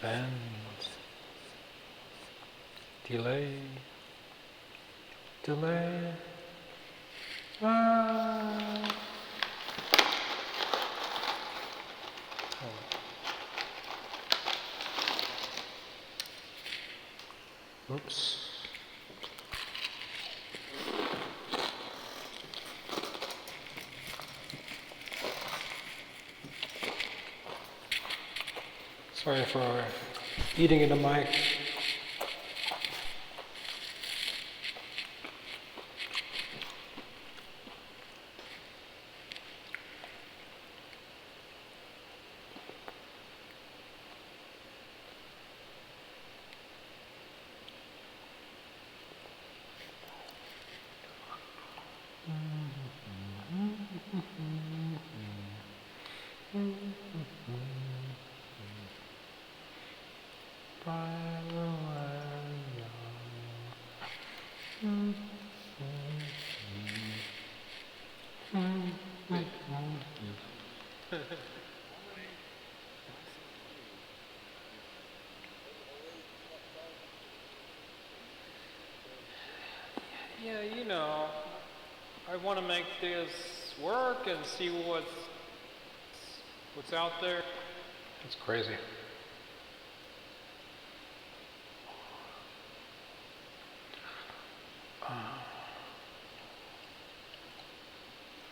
Send. Delay. Delay. Oops. Sorry for eating in the mic. Yeah, you know, I want to make this work and see what's out there. It's crazy.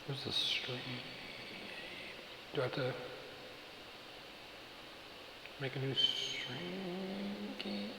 Where's the string? Do I have to make a new string key?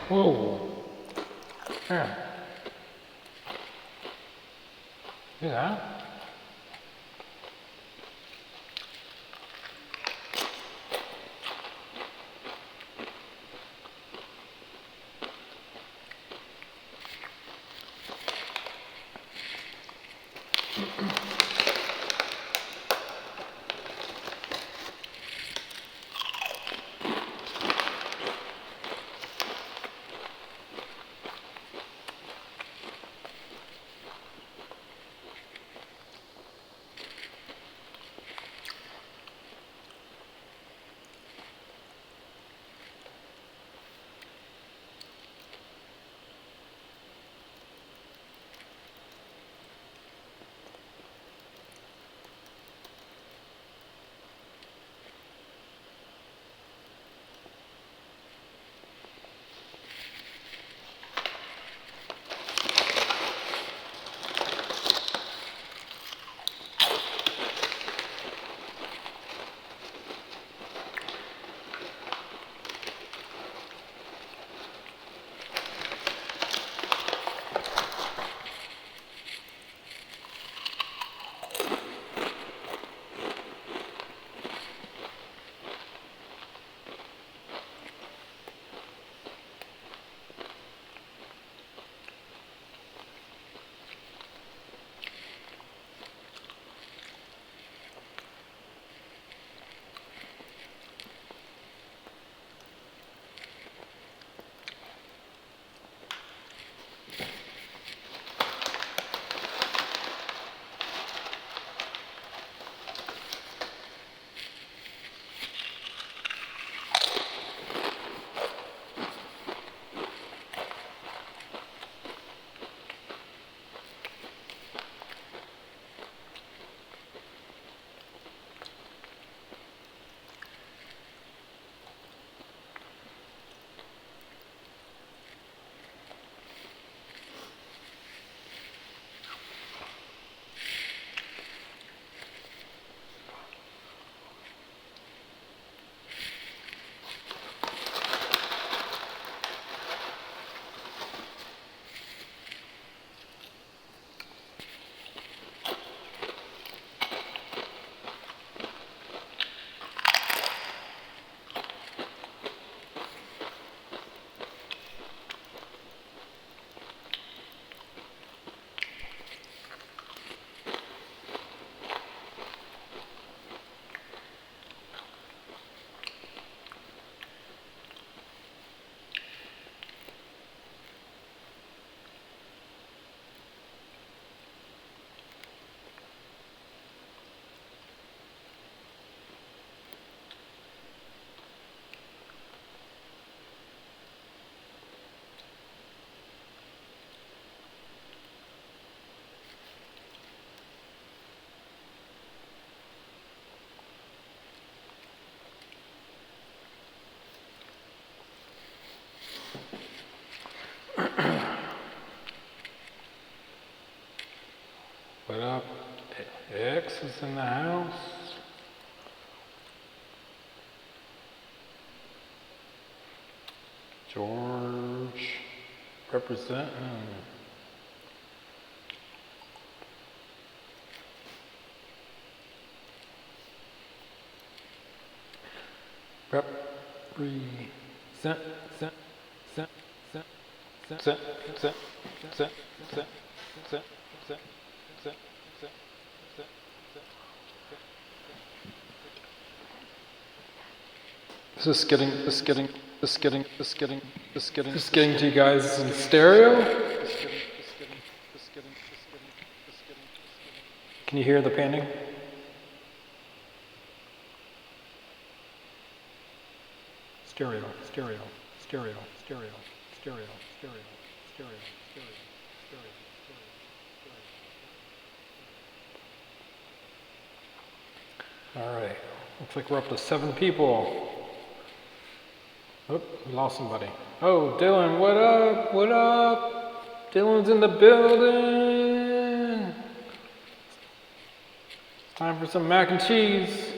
Whoa. Yeah. Yeah. What up? X is in the house. George representing. Is this getting to you guys in stereo? Can you hear the panning? Stereo, stereo, stereo, stereo, stereo, stereo, stereo, stereo, stereo, stereo. All right, looks like we're up to 7 people. Oh, we lost somebody. Oh, Dylan, what up? What up? Dylan's in the building. It's time for some mac and cheese.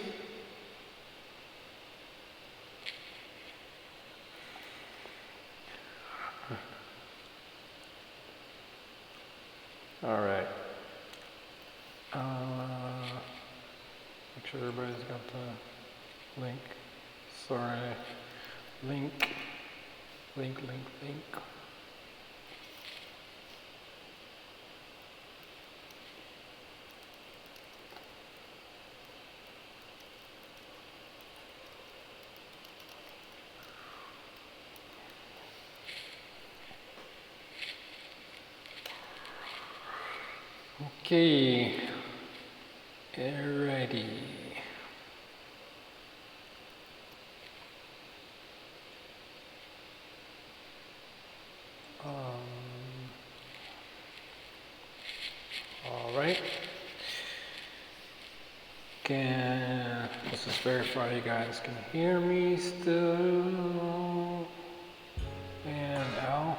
All right. Make sure everybody's got the link. Sorry. Link. Okay. Alrighty. All right. Let's just verify you guys can hear me still. And Al.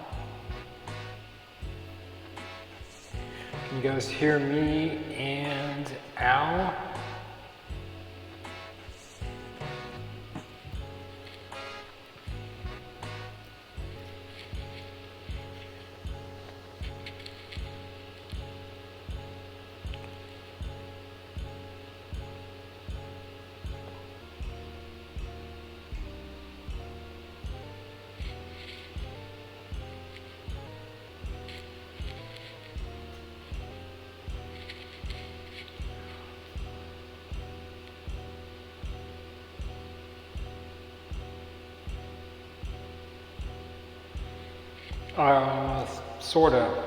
Can you guys hear me and Al? Sorta.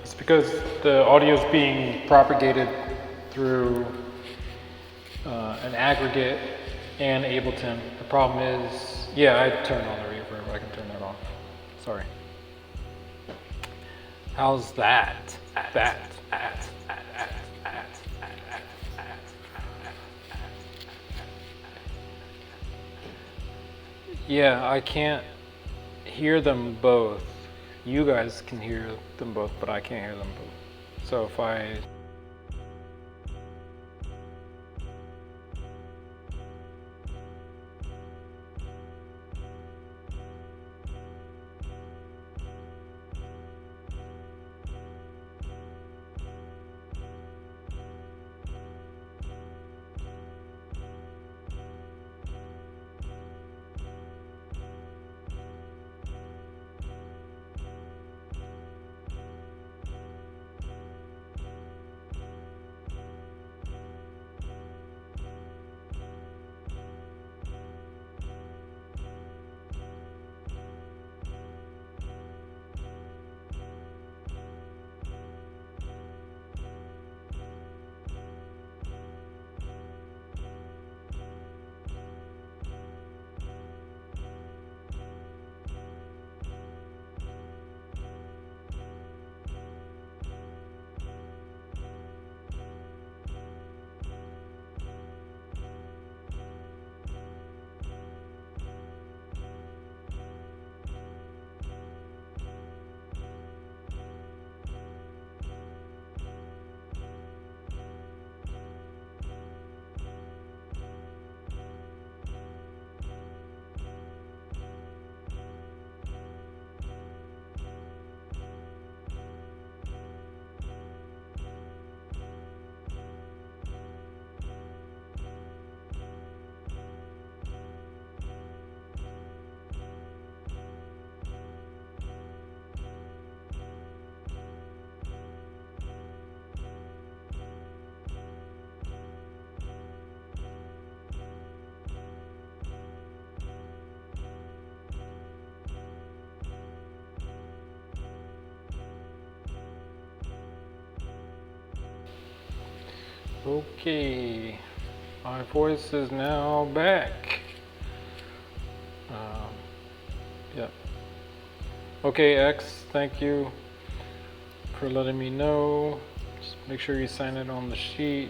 It's because the audio is being propagated through an aggregate and Ableton. The problem is, yeah, I turned on the reverb. I can turn that off. Sorry. How's that? Yeah, I can't hear them both. You guys can hear them both, but I can't hear them both. So if I... Okay, my voice is now back. Yep. Okay, X, thank you for letting me know. Just make sure you sign it on the sheet.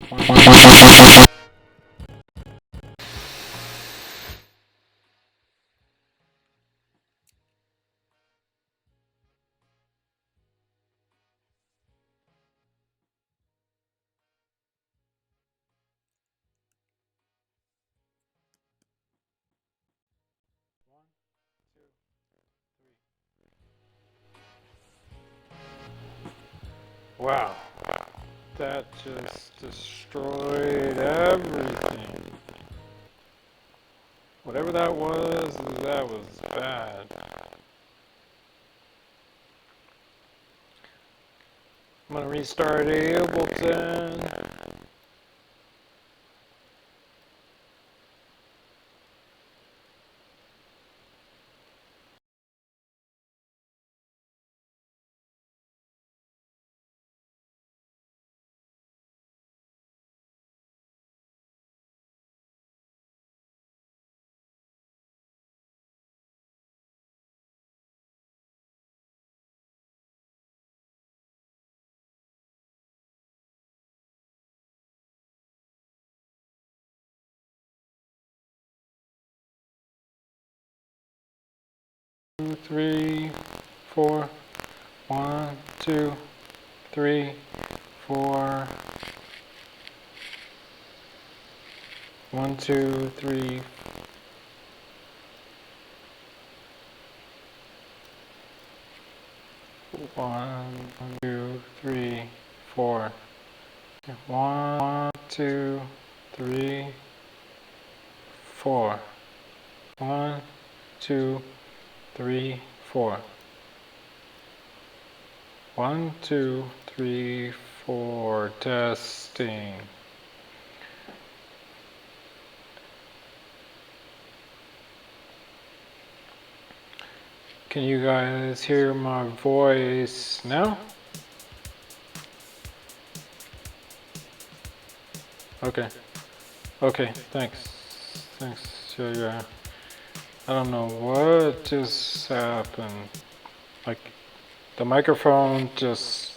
One, two, three. Wow, that just destroyed everything. Whatever that was bad. I'm gonna restart Ableton. Two, three, four. 1, 2, 3, 4. 1, 2, 3, 1, 2, 3, 4. 1, 2, 3, 4. 1, 2, 3, 4. 1, 2, 3, 4. Testing. Can you guys hear my voice now? Okay. Okay, thanks. Thanks. Yeah. I don't know what just happened. Like, the microphone just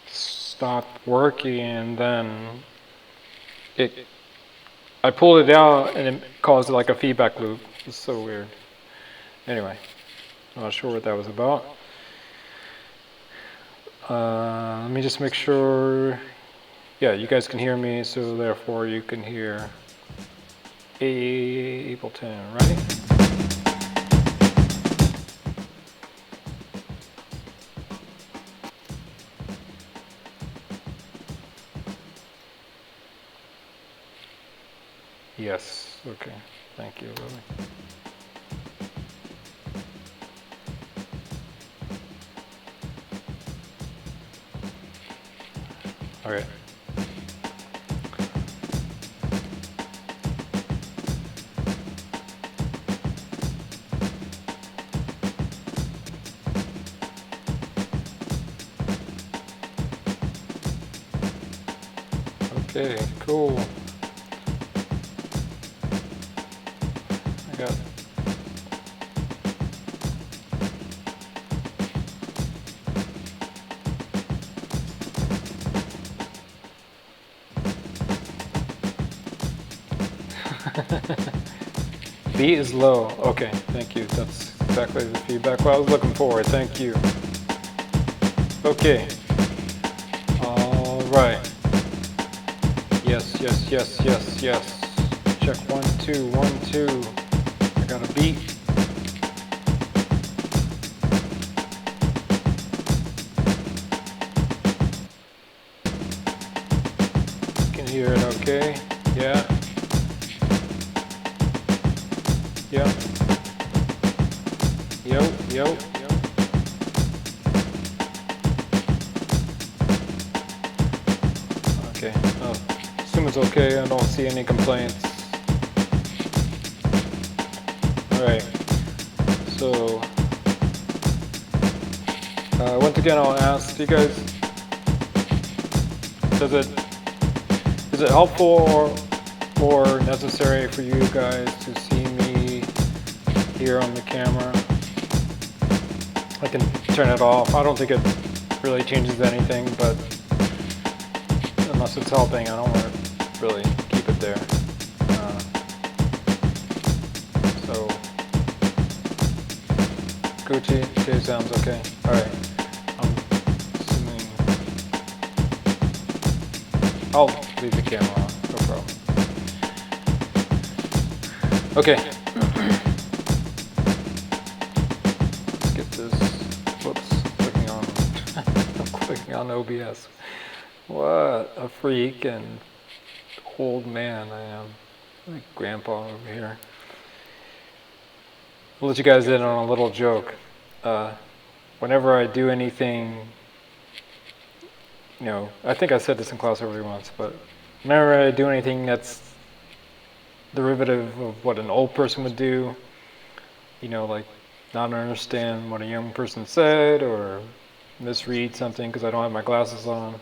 stopped working and then I pulled it out and it caused like a feedback loop. It's so weird. Anyway, I'm not sure what that was about. Let me just make sure. Yeah, you guys can hear me, so therefore you can hear Ableton, right? Yes, okay. Thank you, Lily. Okay. Okay, cool. I got B is low. Okay, thank you. That's exactly the feedback I was looking for. Thank you. Okay. All right. Yes. Check 1, 2, 1, 2. I got a beat. You can hear it okay? Yeah. Yo. Okay. Assume it's okay. I don't see any complaints. All right. So, once again, I'll ask you guys: is it helpful or necessary for you guys to see me here on the camera? I can turn it off. I don't think it really changes anything, but unless it's helping, I don't want to really keep it there. So, Gucci, okay, sounds okay. All right. I'm assuming I'll leave the camera on, no problem. Okay. Let's get this. Whoops, I'm clicking on OBS. What a freak and old man I am. Like grandpa over here. I'll let you guys in on a little joke. Whenever I do anything, I think I said this in class already once, but whenever I do anything that's derivative of what an old person would do, like not understand what a young person said or misread something because I don't have my glasses on,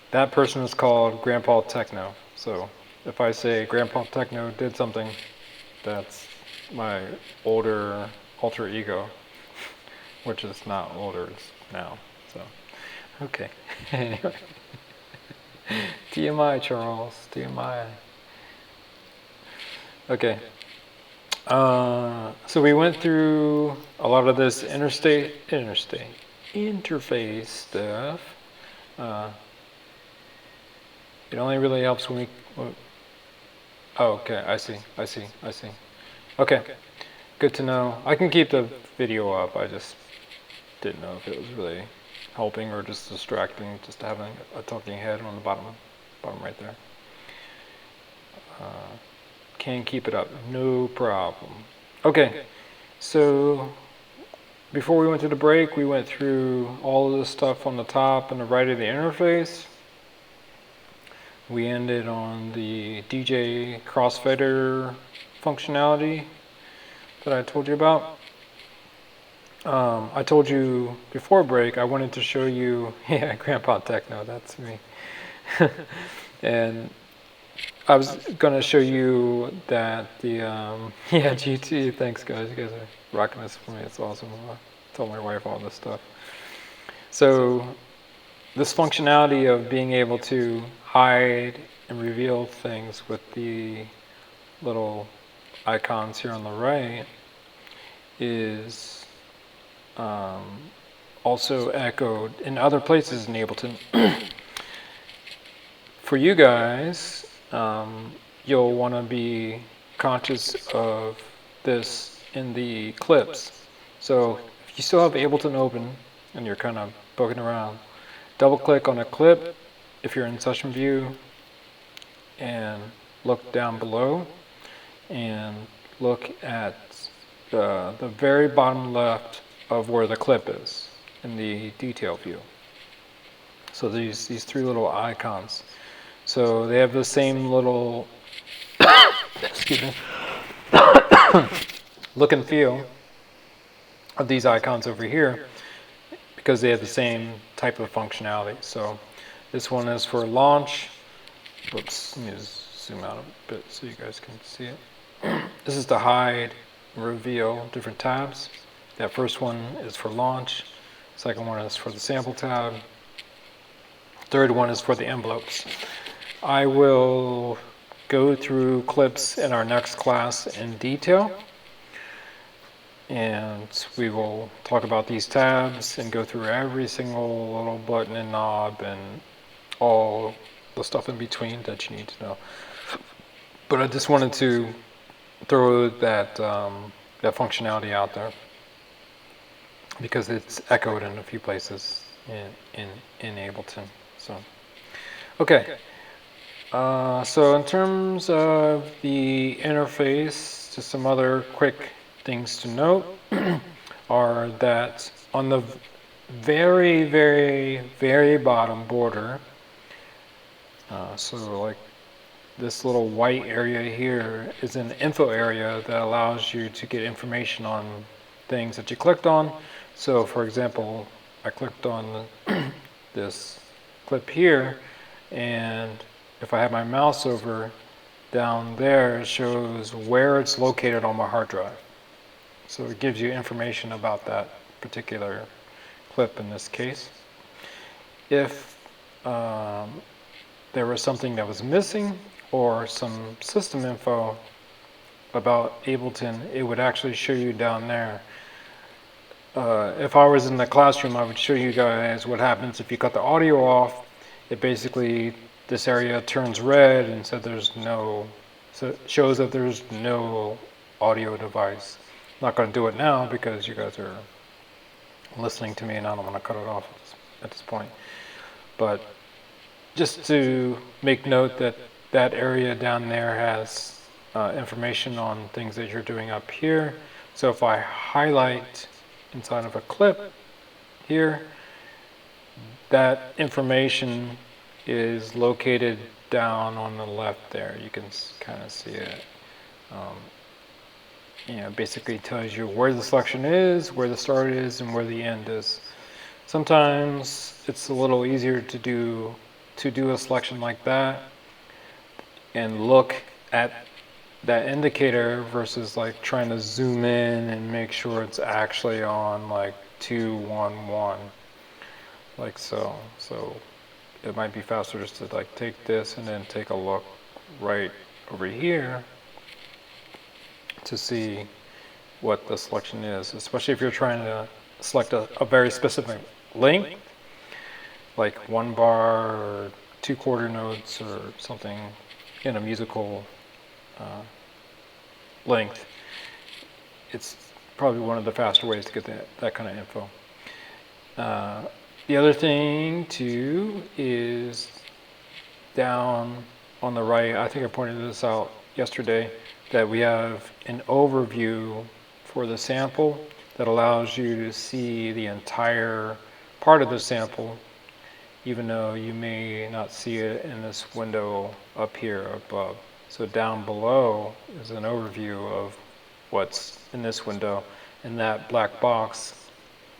that person is called Grandpa Techno. So if I say Grandpa Techno did something, that's my older alter ego, which is not older, it's now. So, okay. Anyway. TMI, Charles. TMI. Okay. So we went through a lot of this interface stuff. It only really helps when we. Oh, okay. I see. Okay. Good to know. I can keep the video up. I just didn't know if it was really helping or just distracting, just having a talking head on the bottom right there. Can keep it up, no problem. Okay, so before we went to the break, we went through all of the stuff on the top and the right of the interface. We ended on the DJ crossfader functionality that I told you about. I told you before break I wanted to show you, yeah, Grandpa Techno, that's me. And I was gonna show you that the, yeah, GT, thanks guys, you guys are rocking this for me, it's awesome. I tell my wife all this stuff. So this functionality of being able to hide and reveal things with the little icons here on the right is also echoed in other places in Ableton. For you guys, you'll want to be conscious of this in the clips. So if you still have Ableton open and you're kind of poking around, double click on a clip if you're in session view and look down below and look at the very bottom left of where the clip is in the detail view. So these three little icons. So they have the same little excuse me, look and feel of these icons over here because they have the same type of functionality. So this one is for launch. Whoops, let me just zoom out a bit so you guys can see it. This is to hide and reveal different tabs. That first one is for launch. Second one is for the sample tab. Third one is for the envelopes. I will go through clips in our next class in detail. And we will talk about these tabs and go through every single little button and knob and all the stuff in between that you need to know. But I just wanted to throw that that functionality out there because it's echoed in a few places in Ableton. So, okay. So in terms of the interface, just some other quick things to note are that on the very, very, very bottom border, so like this little white area here is an info area that allows you to get information on things that you clicked on. So for example, I clicked on this clip here, and if I have my mouse over down there, it shows where it's located on my hard drive. So it gives you information about that particular clip in this case. If there was something that was missing or some system info about Ableton, it would actually show you down there. If I was in the classroom, I would show you guys what happens if you cut the audio off. It basically, this area turns red and so there's no, so it shows that there's no audio device. I'm not going to do it now because you guys are listening to me and I don't want to cut it off at this point. But just to make note that that area down there has information on things that you're doing up here. So if I highlight inside of a clip here, that information is located down on the left there. You can kind of see it. You know, basically tells you where the selection is, where the start is, and where the end is. Sometimes it's a little easier to do a selection like that and look at that indicator versus like trying to zoom in and make sure it's actually on like 211, like so. So it might be faster just to like take this and then take a look right over here to see what the selection is, especially if you're trying to select a very specific length, like 1 bar or 2 quarter notes or something in a musical length. It's probably one of the faster ways to get that kind of info. The other thing too is down on the right, I think I pointed this out yesterday, that we have an overview for the sample that allows you to see the entire part of the sample, even though you may not see it in this window up here above. So down below is an overview of what's in this window, and that black box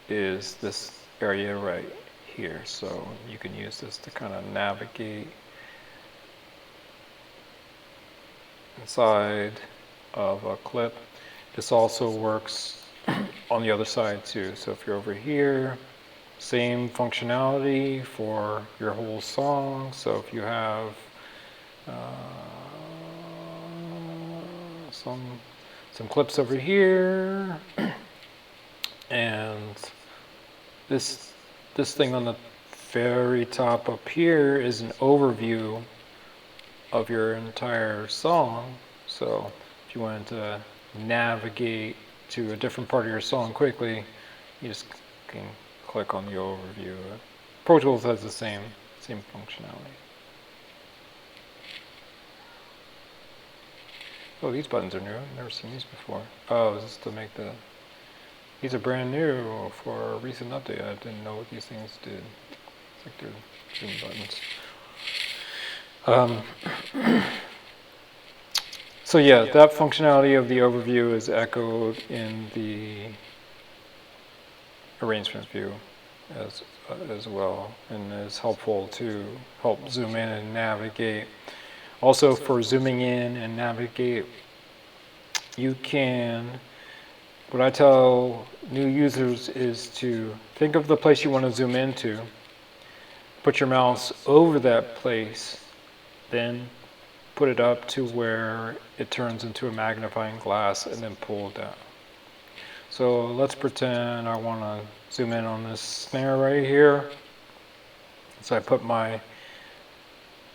is this area right here. So you can use this to kind of navigate inside of a clip. This also works on the other side too. So if you're over here, same functionality for your whole song. So if you have some clips over here, and this thing on the very top up here is an overview of your entire song. So if you wanted to navigate to a different part of your song quickly, you just can click on the overview. Pro Tools has the same functionality. Oh, these buttons are new. I've never seen these before. Oh, is this to make the... These are brand new for a recent update. I didn't know what these things did. It's like they're zoom buttons. So yeah, that functionality of the overview is echoed in the arrangements view as well, and is helpful to help zoom in and navigate. Also, for zooming in and navigate, you can, what I tell new users is to think of the place you want to zoom into, put your mouse over that place, then put it up to where it turns into a magnifying glass, and then pull it down. So let's pretend I want to zoom in on this snare right here. So I put my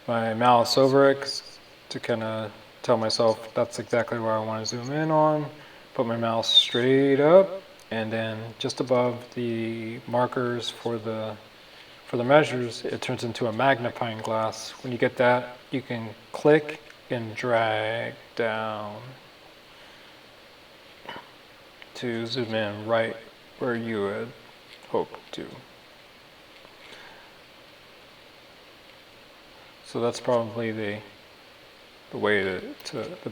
mouse over it to kind of tell myself that's exactly where I want to zoom in on. Put my mouse straight up, and then just above the markers for the measures, it turns into a magnifying glass. When you get that, you can click and drag down to zoom in right where you had hoped to. So that's probably the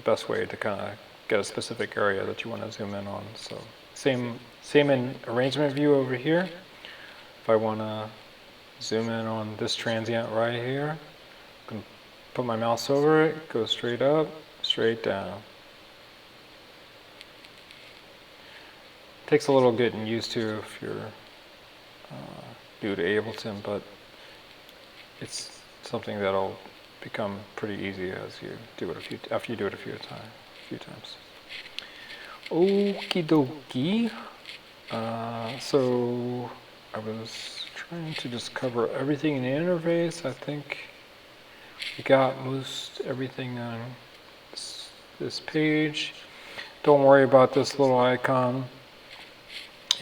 best way to kind of get a specific area that you want to zoom in on. So same in arrangement view over here. If I want to zoom in on this transient right here, I can put my mouse over it, go straight up, straight down. Takes a little getting used to if you're new to Ableton, but it's something that'll become pretty easy as you do it after you do it a few times. Okie dokie. So I was trying to just cover everything in the interface. I think we got most everything on this page. Don't worry about this little icon.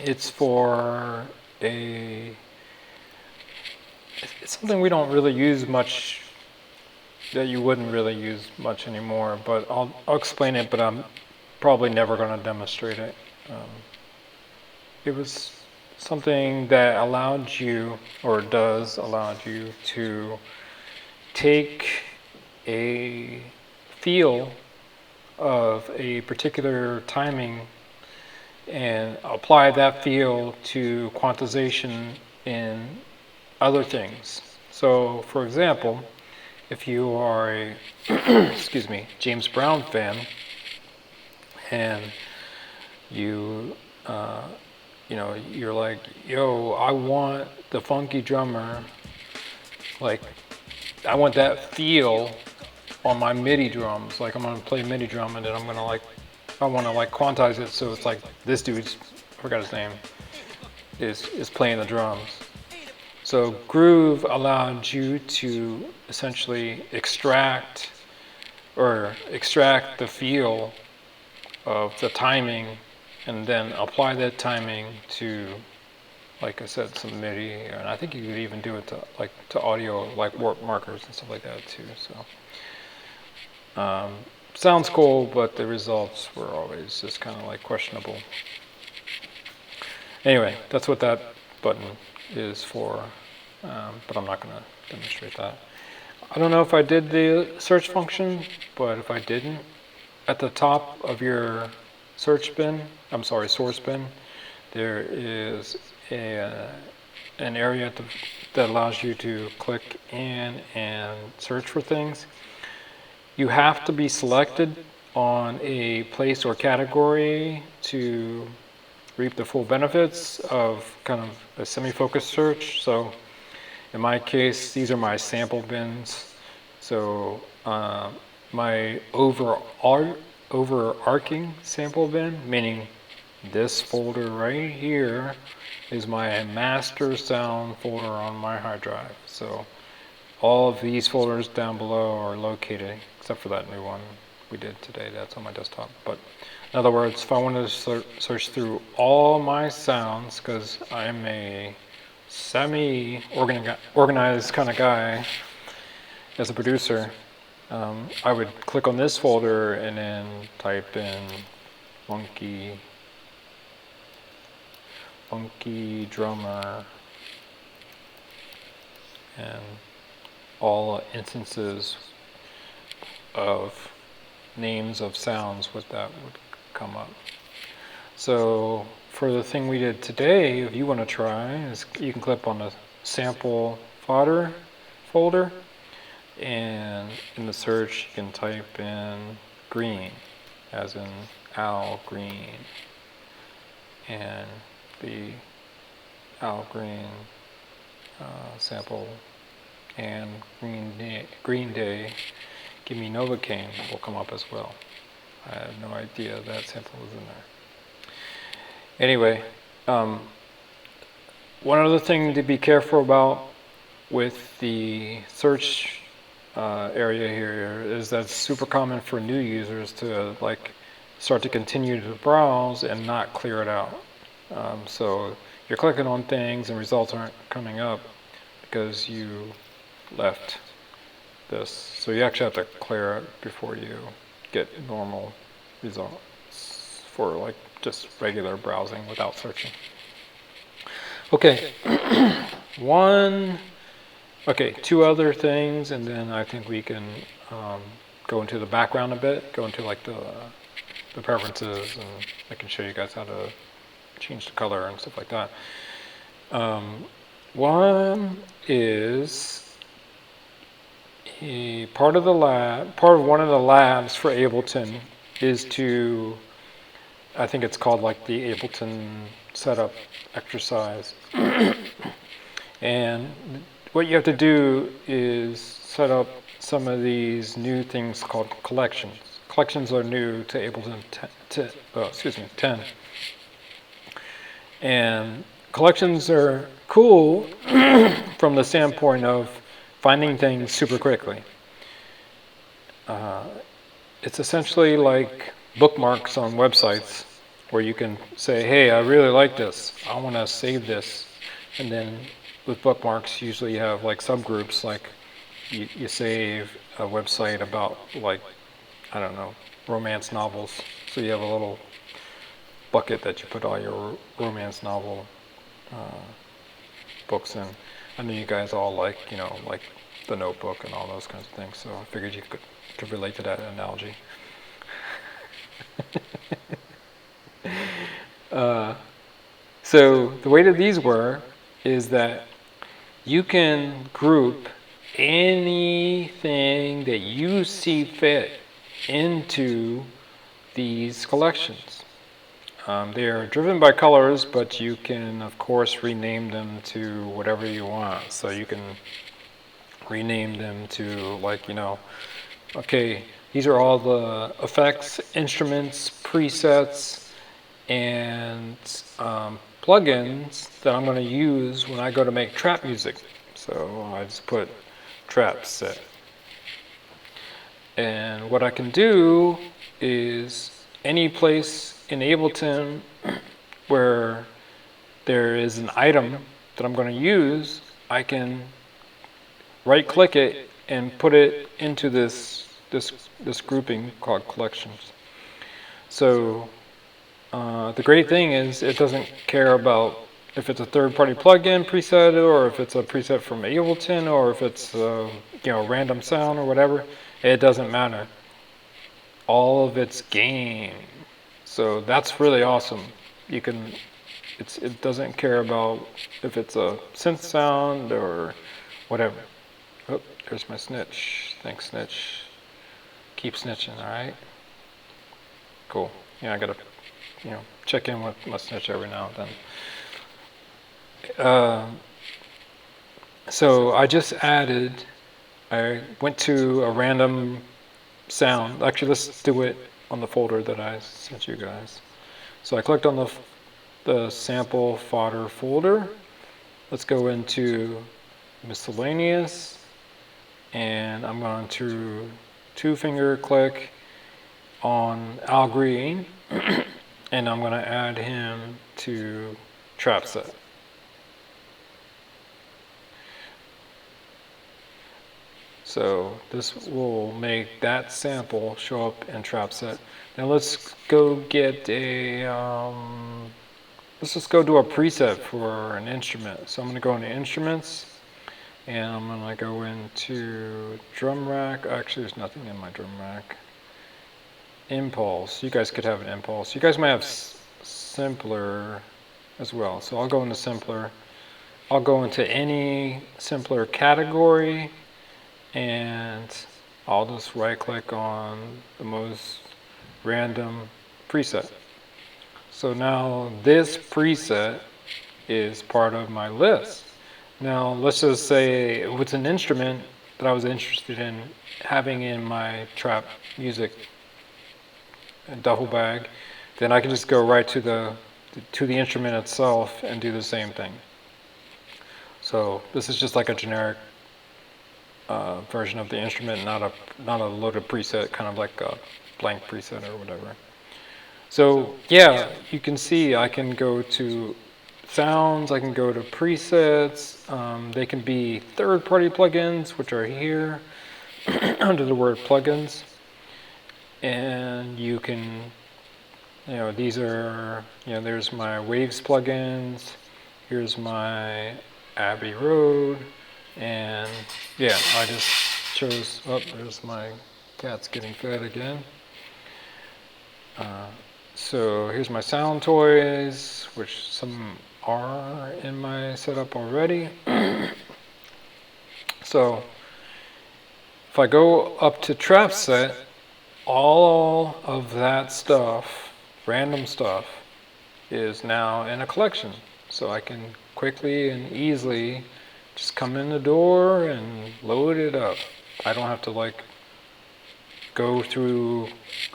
It's for it's something we don't really use much, that you wouldn't really use much anymore, but I'll explain it, but I'm probably never going to demonstrate it. It was something that allowed you, or does allow you, to take a feel of a particular timing and apply that feel to quantization in other things. So, for example, if you are a excuse me, James Brown fan, and you you're like, yo, I want the funky drummer, like I want that feel on my MIDI drums. Like I'm gonna play MIDI drum, and then I want to quantize it so it's like this dude's, I forgot his name, is playing the drums. So Groove allowed you to essentially extract the feel of the timing, and then apply that timing to like I said, some MIDI, and I think you could even do it to audio, like warp markers and stuff like that too. So sounds cool, but the results were always just kind of like questionable. Anyway, that's what that button is for, but I'm not going to demonstrate that. I don't know if I did the search function, but if I didn't, at the top of your source bin, there is an area that allows you to click in and search for things. You have to be selected on a place or category to reap the full benefits of kind of a semi-focused search. So in my case, these are my sample bins. So my overarching sample bin, meaning this folder right here, is my master sound folder on my hard drive. So all of these folders down below are located, except for that new one we did today. That's on my desktop. But in other words, if I wanted to search through all my sounds, because I'm a semi-organized kind of guy as a producer, I would click on this folder and then type in funky drummer and all instances of names of sounds with that would come up. So for the thing we did today, if you want to try, is you can click on the sample fodder folder, and in the search you can type in green, as in Al Green, and the Al Green sample and Green Day, Give Me Novocaine will come up as well. I had no idea that sample was in there. Anyway, one other thing to be careful about with the search area here is that it's super common for new users to like start to continue to browse and not clear it out. So you're clicking on things and results aren't coming up because you left this. So you actually have to clear it before you get normal results for like just regular browsing without searching. Okay, two other things, and then I think we can go into the background a bit, go into like the preferences, and I can show you guys how to change the color and stuff like that. One is part of one of the labs for Ableton is to, I think it's called like the Ableton setup exercise. And what you have to do is set up some of these new things called collections. Collections are new to Ableton 10. And collections are cool from the standpoint of finding things super quickly. It's essentially like bookmarks on websites where you can say, hey, I really like this. I want to save this. And then with bookmarks, usually you have like subgroups, like you save a website about like, I don't know, romance novels. So you have a little bucket that you put all your romance novel books in. I know you guys all like, like The Notebook and all those kinds of things. So I figured you could relate to that analogy. So the way that these work is that you can group anything that you see fit into these collections. They are driven by colors, but you can, of course, rename them to whatever you want. So you can rename them to, like, okay, these are all the effects, instruments, presets, and plugins that I'm going to use when I go to make trap music. So I just put trap set. And what I can do is any place in Ableton where there is an item that I'm going to use, I can right-click it and put it into this grouping called collections. So the great thing is it doesn't care about if it's a third-party plugin preset or if it's a preset from Ableton or if it's random sound or whatever. It doesn't matter. All of it's game. So that's really awesome. You can. It doesn't care about if it's a synth sound or whatever. Oh, there's my snitch. Thanks, snitch. Keep snitching, all right? Cool. Yeah, I gotta, check in with my snitch every now and then. So I just added. I went to a random sound. Actually, let's do it on the folder that I sent you guys. So I clicked on the sample fodder folder. Let's go into miscellaneous, and I'm going to two-finger click on Al Green, and I'm going to add him to trap set. So this will make that sample show up in trap set. Now let's go get let's just go do a preset for an instrument. So I'm going to go into instruments, and I'm going to go into drum rack. Actually, there's nothing in my drum rack. Impulse. You guys could have an impulse. You guys might have simpler as well. So I'll go into simpler. I'll go into any simpler category, and I'll just right click on the most random preset. So now this preset is part of my list. Now let's just say if it's an instrument that I was interested in having in my trap music duffel bag, then I can just go right to the instrument itself and do the same thing. So this is just like a generic version of the instrument, not a loaded preset, kind of like a blank preset or whatever. So yeah, you can see I can go to sounds, I can go to presets. They can be third-party plugins, which are here under the word plugins. And you can, these are, there's my Waves plugins. Here's my Abbey Road. And yeah, I just chose, there's my cat's getting fed again. So here's my sound toys, which some are in my setup already. So if I go up to trap set, all of that stuff, random stuff, is now in a collection. So I can quickly and easily just come in the door and load it up. I don't have to go through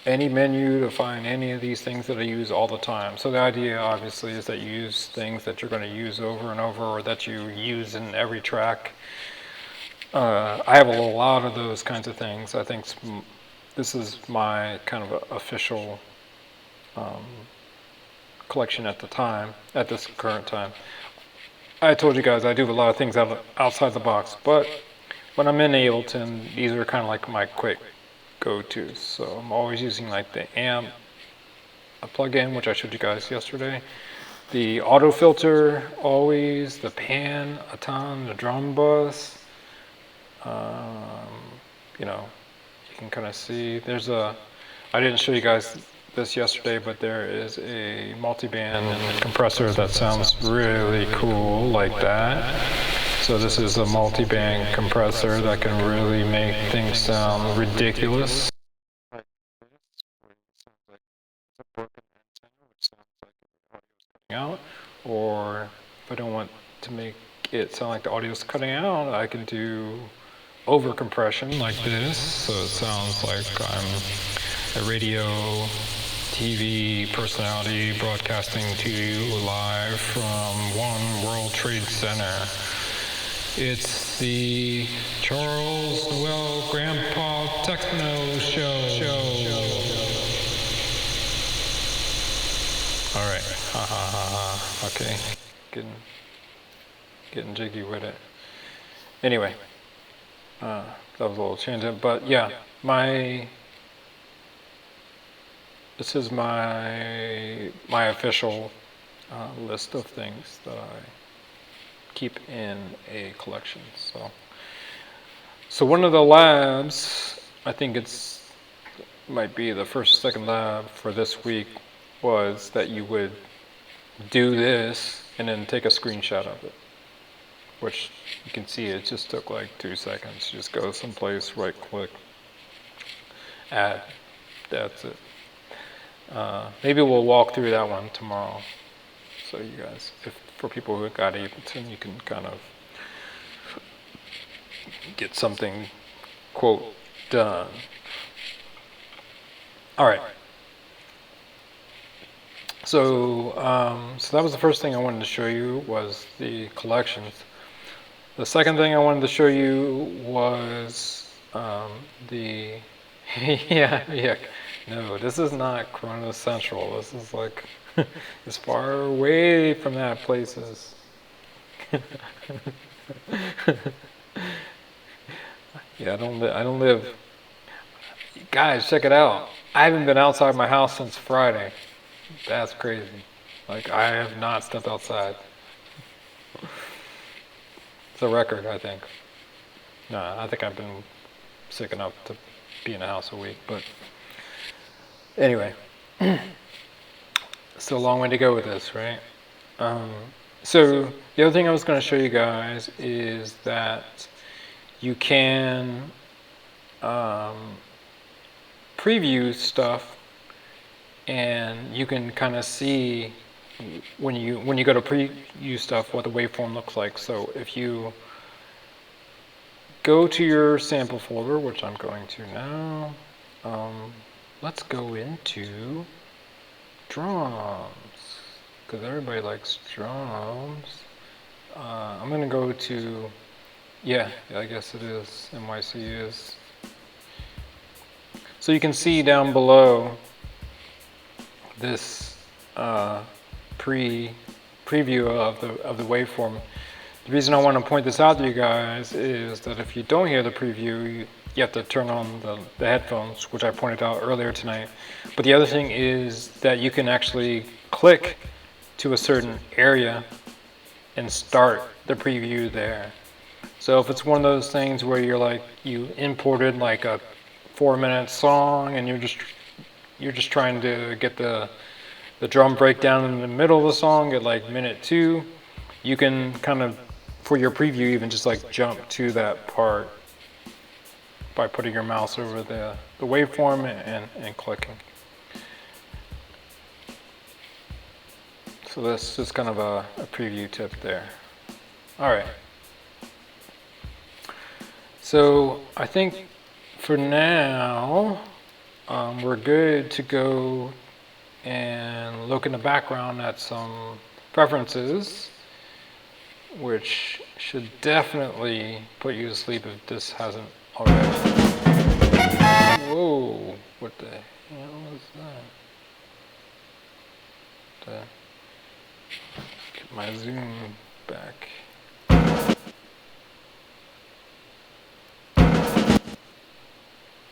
any menu to find any of these things that I use all the time. So the idea obviously is that you use things that you're going to use over and over, or that you use in every track. I have a lot of those kinds of things. I think this is my kind of official collection at this current time. I told you guys I do a lot of things outside the box, but when I'm in Ableton, these are kind of like my quick go-tos. So I'm always using the amp, a plugin, which I showed you guys yesterday, the auto filter, always, the pan, a ton, the drum bus. You can kind of see there's I didn't show you guys this yesterday, but there is a multi-band compressor that sounds really cool like that. So this is a multi-band compressor that can really make things sound ridiculous. Out, or if I don't want to make it sound like the audio is cutting out, I can do over compression like this, so it sounds like I'm a radio TV personality broadcasting to you live from One World Trade Center. It's the Charles Noel Grandpa Techno Show. All right, ha ha ha ha. Okay. getting jiggy with it. Anyway, that was a little tangent, but yeah, this is my official list of things that I keep in a collection. So one of the labs, I think might be the first or second lab for this week, was that you would do this and then take a screenshot of it, which you can see it just took like 2 seconds. Just go someplace, right click, add, that's it. Maybe we'll walk through that one tomorrow. So you guys, for people who got Ableton, you can kind of get something, quote, done. All right. So that was the first thing I wanted to show you, was the collections. The second thing I wanted to show you was the yeah. No, this is not Corona Central. This is like as far away from that place as yeah, I don't live. Guys, check it out. I haven't been outside my house since Friday. That's crazy. Like, I have not stepped outside. It's a record, I think. No, I think I've been sick enough to be in the house a week, but anyway. Still a long way to go with this, right? So the other thing I was going to show you guys is that you can preview stuff, and you can kind of see when you go to preview stuff what the waveform looks like. So if you go to your sample folder, which I'm going to now, let's go into drums, because everybody likes drums. I'm going to go to, yeah, I guess it is, NYC is. So you can see down below this preview of the waveform. The reason I want to point this out to you guys is that if you don't hear the preview, you have to turn on the headphones, which I pointed out earlier tonight. But the other thing is that you can actually click to a certain area and start the preview there. So if it's one of those things where you imported like a 4-minute song and you're just trying to get the drum breakdown in the middle of the song at like minute 2, you can kind of, for your preview, even just like jump to that part by putting your mouse over the waveform and clicking. So that's just kind of a preview tip there. All right. So I think for now, we're good to go and look in the background at some preferences, which should definitely put you to sleep if this hasn't already. Whoa, what the hell was that? Get my zoom back.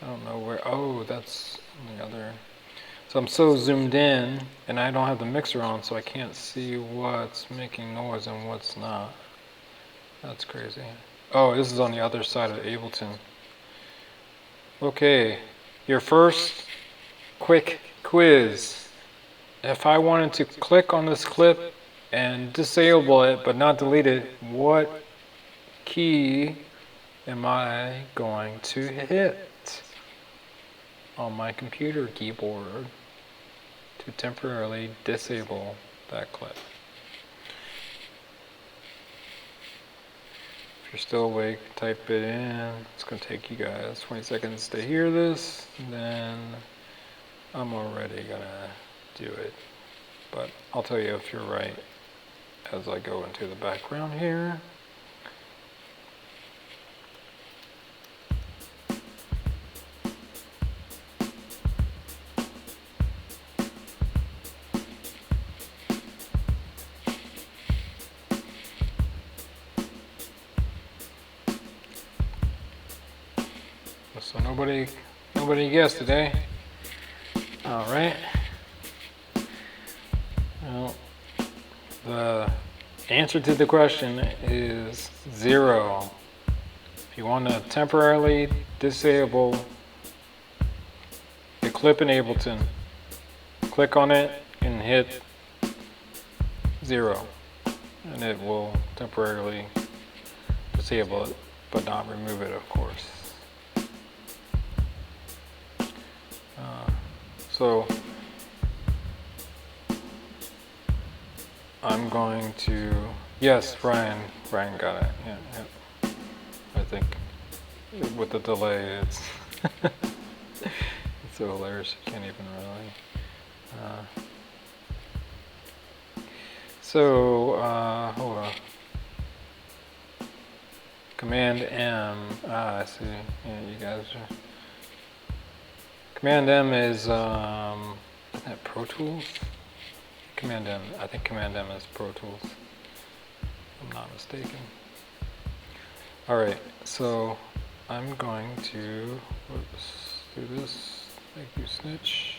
I don't know where, oh, that's on the other. So I'm so zoomed in and I don't have the mixer on, so I can't see what's making noise and what's not. That's crazy. Oh, this is on the other side of Ableton. Okay, your first quick quiz. If I wanted to click on this clip and disable it but not delete it, what key am I going to hit on my computer keyboard to temporarily disable that clip? If you're still awake, type it in. It's going to take you guys 20 seconds to hear this, and then I'm already going to do it. But I'll tell you if you're right as I go into the background here. So nobody guessed today. All right. Well, the answer to the question is 0. If you want to temporarily disable the clip in Ableton, click on it and hit 0, and it will temporarily disable it, but not remove it, of course. So I'm going to, yes, Ryan got it. Yeah. I think with the delay, it's it's so hilarious. You can't even really. Hold on. Command M. I see. Yeah, you guys are. Command M is, isn't that Pro Tools? Command M. I think Command M is Pro Tools. If I'm not mistaken. All right. So I'm going to do this. Thank you, Snitch.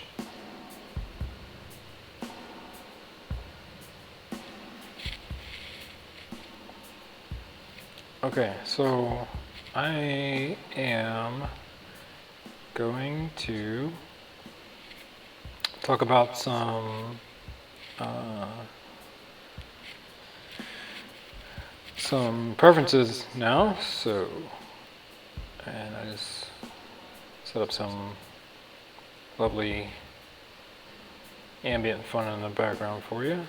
Okay, so I am going to talk about some preferences now. So, and I just set up some lovely ambient fun in the background for you.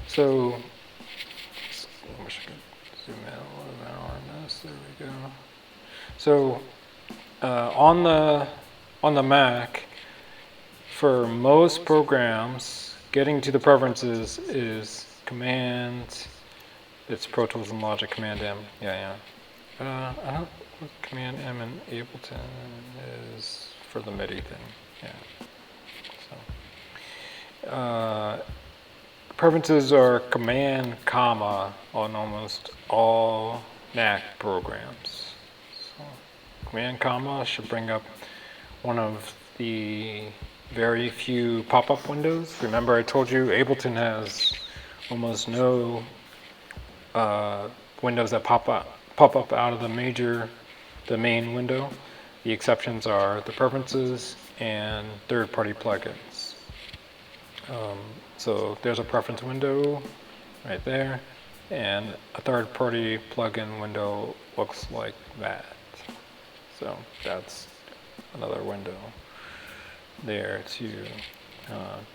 So, I wish I could zoom in a little bit on this. There we go. So, on the Mac, for most programs, getting to the preferences is Command. It's Pro Tools and Logic Command M. Yeah. I don't. Command M in Ableton is for the MIDI thing. Yeah. So. Preferences are Command, comma on almost all Mac programs. So, Command, comma should bring up one of the very few pop-up windows. Remember, I told you Ableton has almost no windows that pop up out of the main window. The exceptions are the preferences and third-party plugins. So there's a preference window right there, and a third-party plugin window looks like that. So that's another window there too.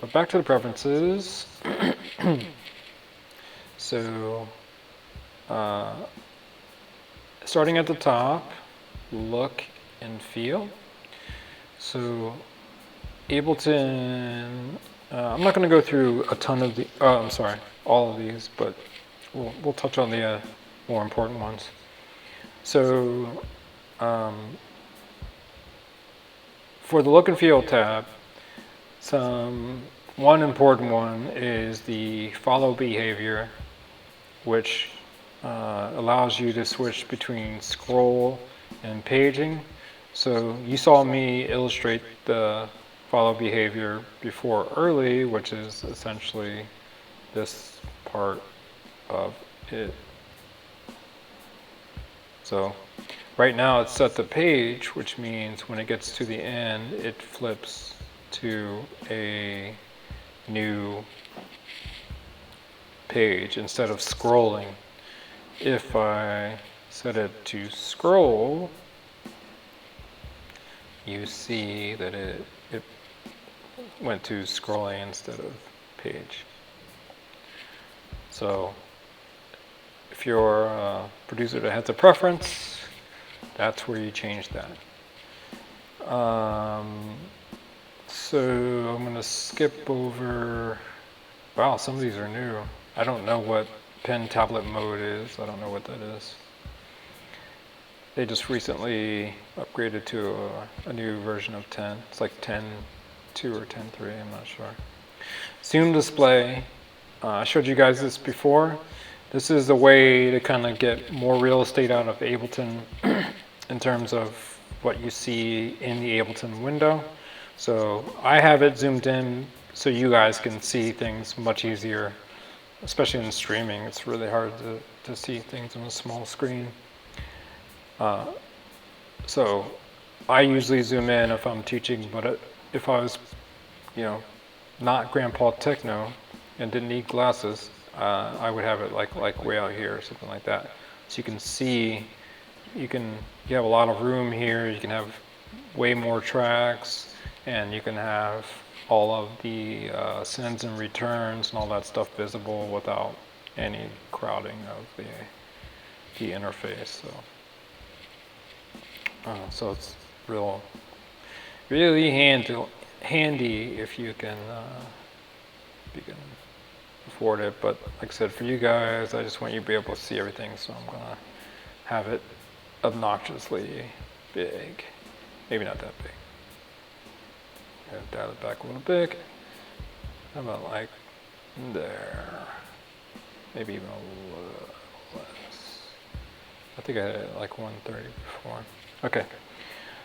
But back to the preferences. So starting at the top, look and feel. So Ableton. I'm not going to go through a ton of all of these, but we'll touch on the more important ones. So for the look and feel tab, one important one is the follow behavior, which allows you to switch between scroll and paging. So you saw me illustrate the follow behavior before early, which is essentially this part of it. So right now it's set to page, which means when it gets to the end, it flips to a new page instead of scrolling. If I set it to scroll, you see that it went to scrolling instead of page. So if you're a producer that has a preference, that's where you change that. So I'm going to skip over, wow, some of these are new. I don't know what pen tablet mode is. I don't know what that is. They just recently upgraded to a new version of 10. It's like 10.2 or 10.3, I'm not sure. Zoom display I showed you guys this before. This is a way to kind of get more real estate out of Ableton in terms of what you see in the Ableton window. So I have it zoomed in so you guys can see things much easier, especially in streaming. It's really hard to see things on a small screen. So I usually zoom in if I'm teaching, but if I was, not Grandpa Techno and didn't need glasses, I would have it like way out here or something like that. So you can see, you have a lot of room here. You can have way more tracks, and you can have all of the sends and returns and all that stuff visible without any crowding of the interface. So it's really handy if you can afford it. But like I said, for you guys, I just want you to be able to see everything, so I'm gonna have it obnoxiously big. Maybe not that big. I'm gonna dial it back a little bit. How about like there? Maybe even a little less. I think I had it like 130 before. Okay.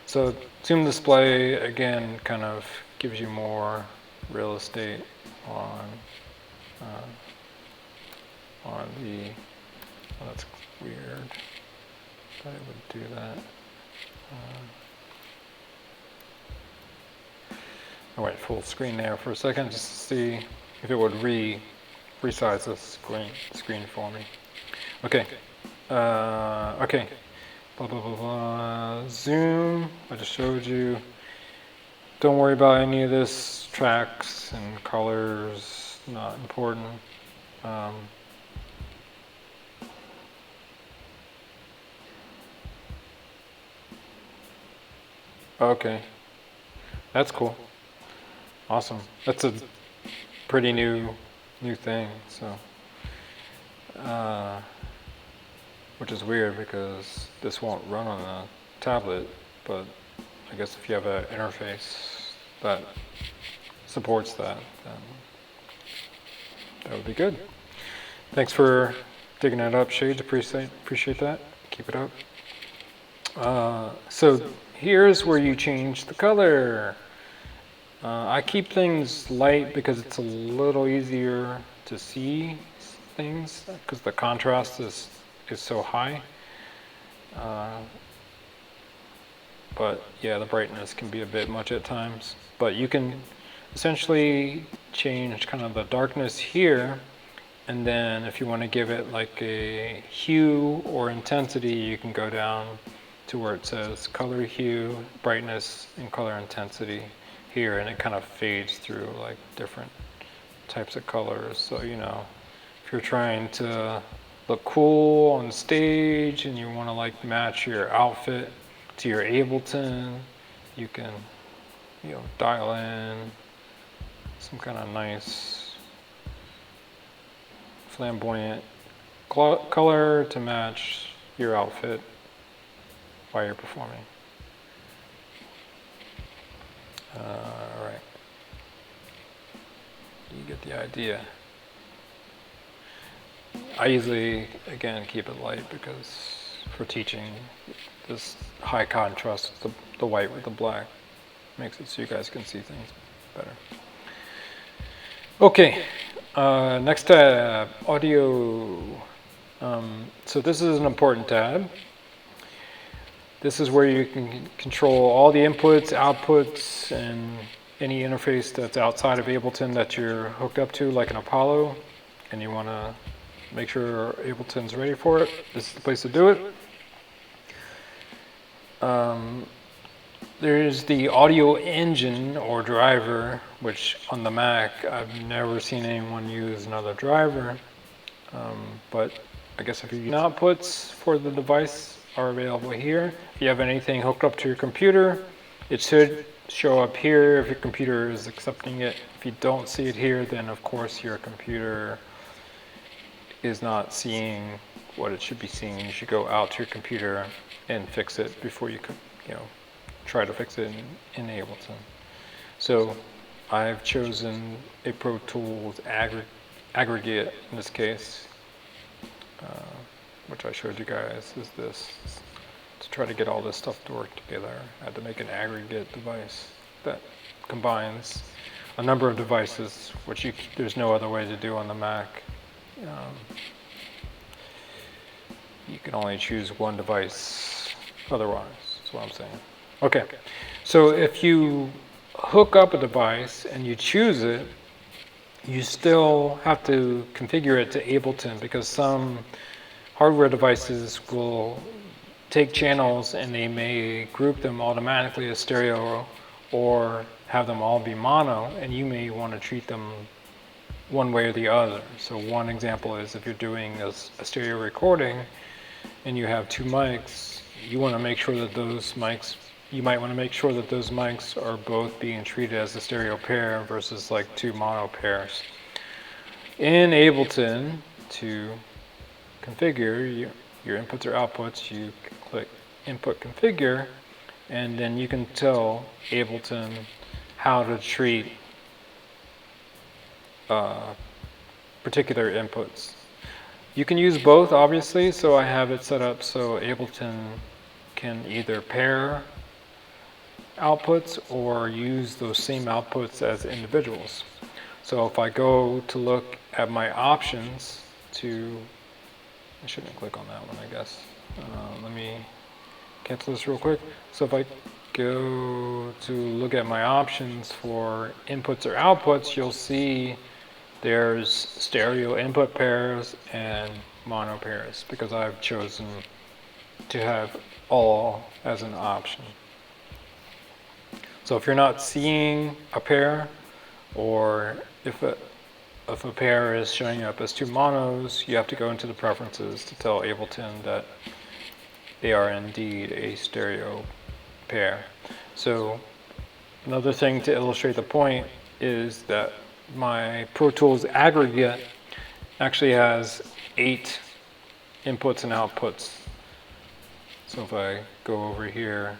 So zoom display again kind of gives you more real estate on the. Oh, that's weird. I would do that. I went full screen there for a second just to see if it would resize the screen for me. Okay. Okay. Blah, blah, blah, blah. Zoom, I just showed you. Don't worry about any of this, tracks and colors, not important. Okay, that's cool. Awesome. That's a pretty new thing, so. Which is weird because this won't run on a tablet, but I guess if you have an interface that supports that, then that would be good. Thanks for digging that up, Shades. Appreciate that. Keep it up. So here's where you change the color. I keep things light because it's a little easier to see things because the contrast is so high. But yeah, the brightness can be a bit much at times. But you can essentially change kind of the darkness here, and then if you want to give it like a hue or intensity, you can go down to where it says color hue, brightness, and color intensity here, and it kind of fades through like different types of colors. So if you're trying to look cool on stage and you want to like match your outfit to your Ableton, you can dial in some kind of nice flamboyant color to match your outfit while you're performing. All right, you get the idea. I usually, again, keep it light because for teaching, this high contrast, the white with the black, makes it so you guys can see things better. Okay, next tab, audio. So this is an important tab. This is where you can control all the inputs, outputs, and any interface that's outside of Ableton that you're hooked up to, like an Apollo, and you want to make sure Ableton's ready for it. This is the place to do it. There's the audio engine or driver, which on the Mac, I've never seen anyone use another driver. But I guess if you use outputs for the device are available here. If you have anything hooked up to your computer, it should show up here if your computer is accepting it. If you don't see it here, then of course your computer is not seeing what it should be seeing. You should go out to your computer and fix it before you try to fix it in Ableton. So I've chosen a Pro Tools aggregate in this case, which I showed you guys, is this. To try to get all this stuff to work together, I had to make an aggregate device that combines a number of devices, which there's no other way to do on the Mac. You can only choose one device otherwise, that's what I'm saying. Okay, so if you hook up a device and you choose it, you still have to configure it to Ableton, because some hardware devices will take channels and they may group them automatically as stereo or have them all be mono, and you may want to treat them one way or the other. So one example is if you're doing a stereo recording and you have two mics, you want to make sure that those mics, you might want to make sure that those mics are both being treated as a stereo pair versus like two mono pairs. In Ableton, to configure your inputs or outputs, you click Input Configure, and then you can tell Ableton how to treat particular inputs. You can use both, obviously, so I have it set up so Ableton can either pair outputs or use those same outputs as individuals. So if I go to look at my options I shouldn't click on that one, I guess. Let me cancel this real quick. So if I go to look at my options for inputs or outputs, you'll see there's stereo input pairs and mono pairs, because I've chosen to have all as an option. So if you're not seeing a pair, or if a pair is showing up as two monos, you have to go into the preferences to tell Ableton that they are indeed a stereo pair. So another thing to illustrate the point is that my Pro Tools aggregate actually has 8 inputs and outputs. So if I go over here,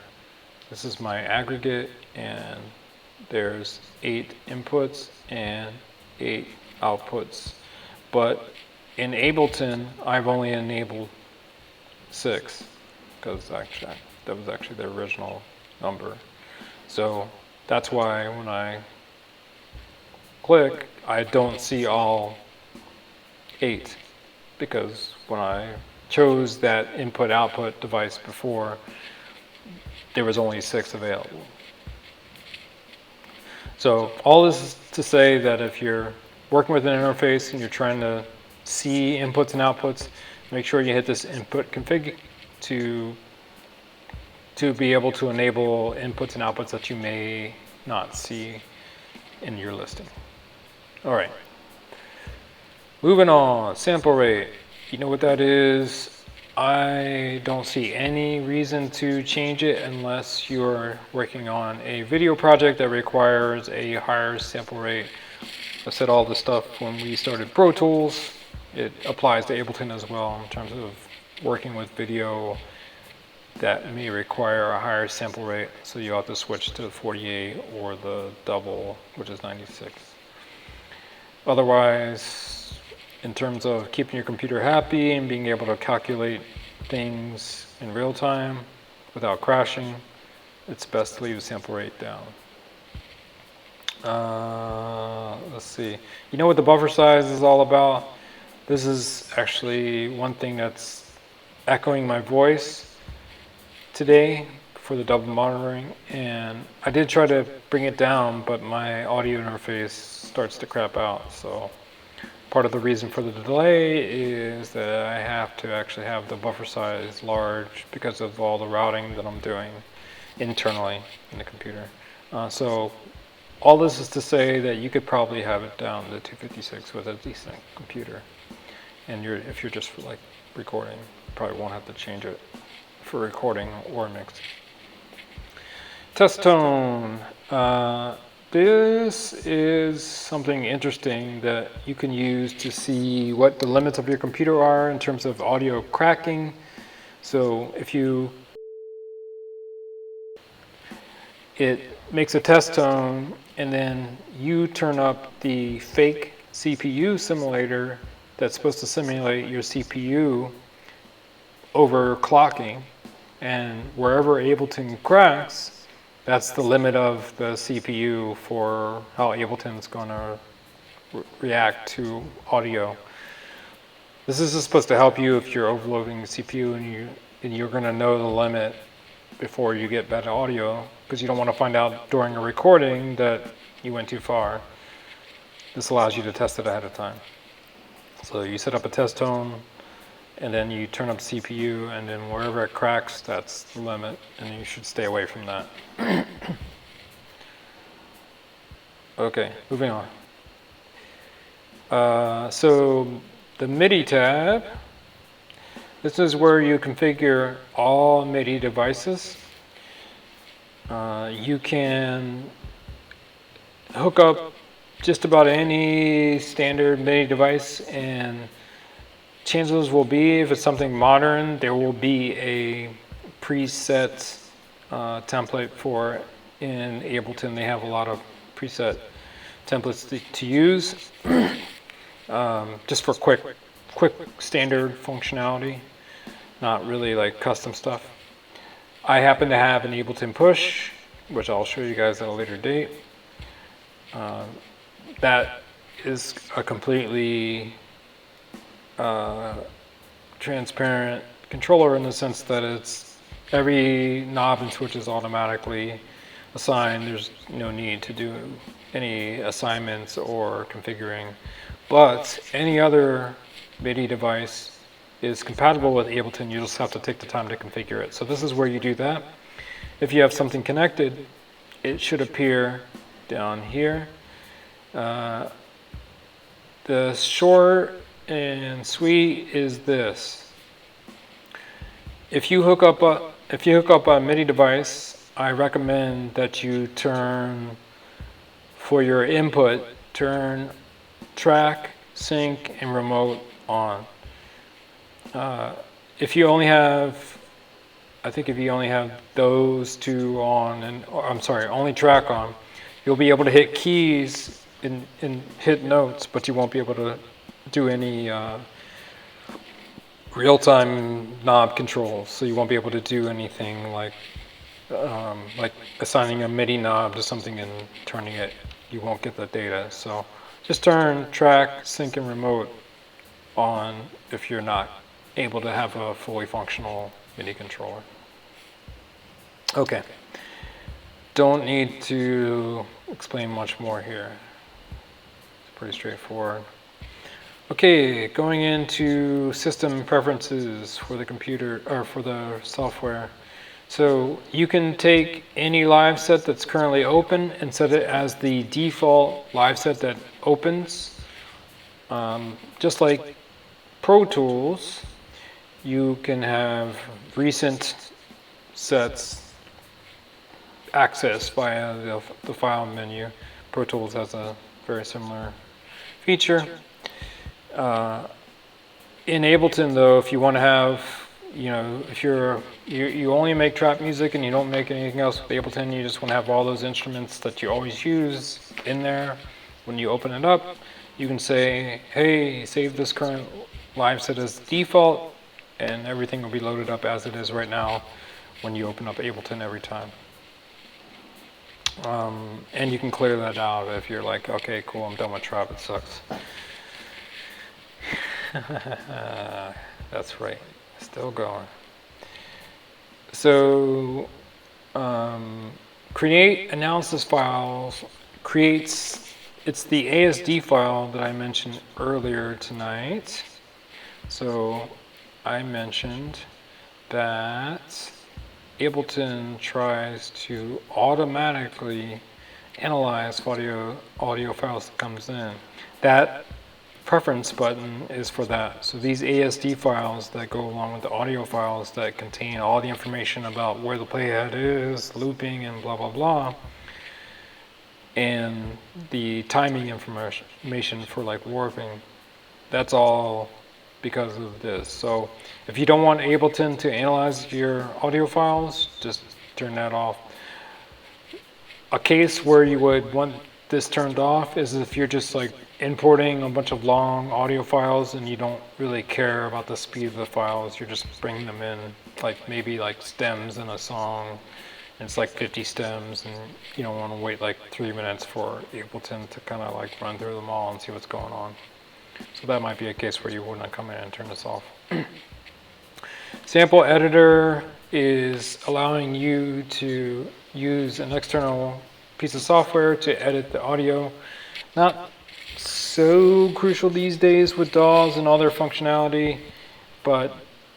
this is my aggregate, and there's 8 inputs and 8 outputs. But in Ableton, I've only enabled 6, because actually that was actually the original number. So that's why when I click, I don't see all 8, because when I chose that input-output device before, there was only 6 available. So all this is to say that if you're working with an interface and you're trying to see inputs and outputs, make sure you hit this input config to be able to enable inputs and outputs that you may not see in your listing. All right, moving on. Sample rate, you know what that is. I don't see any reason to change it unless you're working on a video project that requires a higher sample rate. I said all this stuff when we started Pro Tools. It applies to Ableton as well in terms of working with video that may require a higher sample rate. So you have to switch to 48 or the double, which is 96. Otherwise, in terms of keeping your computer happy and being able to calculate things in real time without crashing, it's best to leave the sample rate down. Let's see. You know what the buffer size is all about? This is actually one thing that's echoing my voice today for the double monitoring, and I did try to bring it down, but my audio interface starts to crap out. So part of the reason for the delay is that I have to actually have the buffer size large because of all the routing that I'm doing internally in the computer. So all this is to say that you could probably have it down to 256 with a decent computer. And if you're just for like recording, you probably won't have to change it for recording or mixing. Test tone. This is something interesting that you can use to see what the limits of your computer are in terms of audio cracking. So if it makes a test tone and then you turn up the fake CPU simulator that's supposed to simulate your CPU overclocking, and wherever Ableton cracks, that's the limit of the CPU for how Ableton's going to react to audio. This is just supposed to help you if you're overloading the CPU and you're going to know the limit before you get better audio, because you don't want to find out during a recording that you went too far. This allows you to test it ahead of time. So you set up a test tone, and then you turn up the CPU, and then wherever it cracks, that's the limit, and you should stay away from that. Okay, moving on. So the MIDI tab, this is where you configure all MIDI devices. You can hook up just about any standard MIDI device, and chances will be, if it's something modern, there will be a preset template for it. In Ableton, they have a lot of preset templates to use, just for quick standard functionality, not really like custom stuff. I happen to have an Ableton push, which I'll show you guys at a later date. That is a completely transparent controller, in the sense that it's every knob and switch is automatically assigned. There's no need to do any assignments or configuring, but any other MIDI device is compatible with Ableton. You just have to take the time to configure it. So this is where you do that. If you have something connected, it should appear down here. The short and sweet is this. If you hook up a MIDI device, I recommend that you turn, for your input, turn track, sync, and remote on. If you only have, I think if you only have those two on, and only track on, you'll be able to hit keys and hit notes, but you won't be able to do any real-time knob controls. So you won't be able to do anything like assigning a MIDI knob to something and turning it. You won't get the data. So just turn track, sync, and remote on if you're not able to have a fully functional MIDI controller. Okay. Don't need to explain much more here. It's pretty straightforward. Okay, going into system preferences for the computer, or for the software. So you can take any live set that's currently open and set it as the default live set that opens. Just like Pro Tools, you can have recent sets accessed via the file menu. Pro Tools has a very similar feature. In Ableton, though, if you want to have, if you only make trap music and you don't make anything else with Ableton, you just want to have all those instruments that you always use in there. When you open it up, you can say, hey, save this current live set as default, and everything will be loaded up as it is right now when you open up Ableton every time. And you can clear that out if you're like, okay, cool, I'm done with trap, it sucks. That's right, still going. So create analysis files it's the ASD file that I mentioned earlier tonight. So I mentioned that Ableton tries to automatically analyze audio files that comes in. That preference button is for that. So these ASD files that go along with the audio files that contain all the information about where the playhead is, looping, and blah, blah, blah, and the timing information for like warping, that's all because of this. So if you don't want Ableton to analyze your audio files, just turn that off. A case where you would want this turned off is if you're just like importing a bunch of long audio files and you don't really care about the speed of the files. You're just bringing them in, like maybe like stems in a song. And it's like 50 stems, and you don't want to wait like 3 minutes for Ableton to kind of like run through them all and see what's going on. So that might be a case where you wouldn't come in and turn this off. Sample editor is allowing you to use an external piece of software to edit the audio. Not so crucial these days with DAWs and all their functionality, but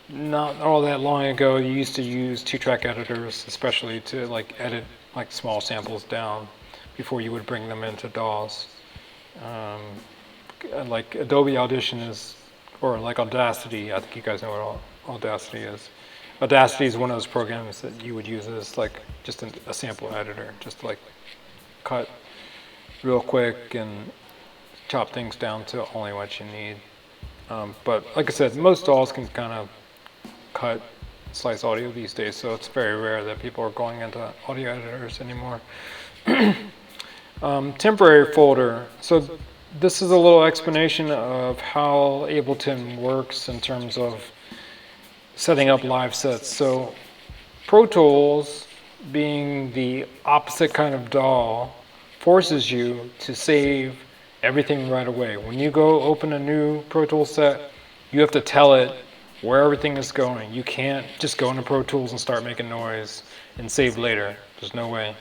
not all that long ago you used to use 2-track editors, especially to like edit like small samples down before you would bring them into DAWs. Like Adobe Audition is, or like Audacity, I think you guys know what Audacity is. Audacity is one of those programs that you would use as like just a sample editor, just to like cut real quick and chop things down to only what you need. But like I said, most DAWs can kind of cut, slice audio these days, so it's very rare that people are going into audio editors anymore. Temporary folder. So this is a little explanation of how Ableton works in terms of setting up live sets. So Pro Tools, being the opposite kind of DAW, forces you to save everything right away. When you go open a new Pro Tools set, you have to tell it where everything is going. You can't just go into Pro Tools and start making noise and save later. There's no way.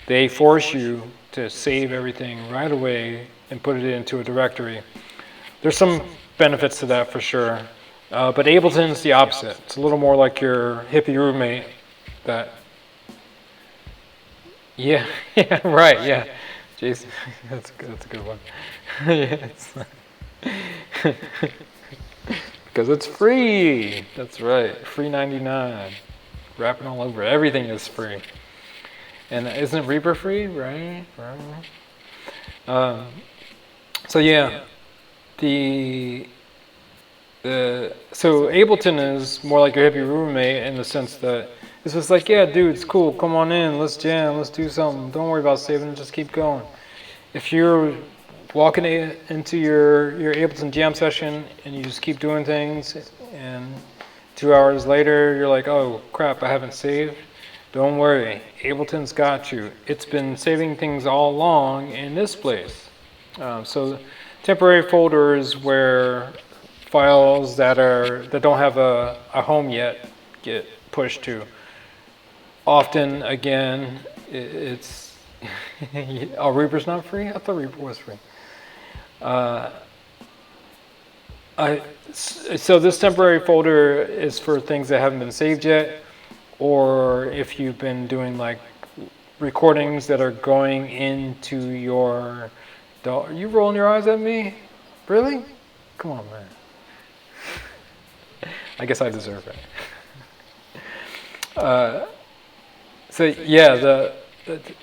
They force you to save everything right away and put it into a directory. There's some benefits to that for sure. But Ableton's the opposite. It's a little more like your hippie roommate that, yeah, yeah, right, yeah. Jason, that's a good one. Yes. Because it's free. That's right, free 99. Wrapping all over. Everything is free. And isn't Reaper free, right? So yeah, so Ableton is more like your hippie roommate in the sense that it's just like, yeah, dude, it's cool. Come on in. Let's jam. Let's do something. Don't worry about saving. Just keep going. If you're walking into your Ableton jam session and you just keep doing things, and 2 hours later you're like, oh crap, I haven't saved. Don't worry. Ableton's got you. It's been saving things all along in this place. So temporary folders where files that don't have a home yet get pushed to. Often, again, it's oh, Reaper's not free? I thought Reaper was free. So this temporary folder is for things that haven't been saved yet, or if you've been doing like recordings that are going into your DAW. Are you rolling your eyes at me? Really? Come on, man. I guess I deserve it. So yeah,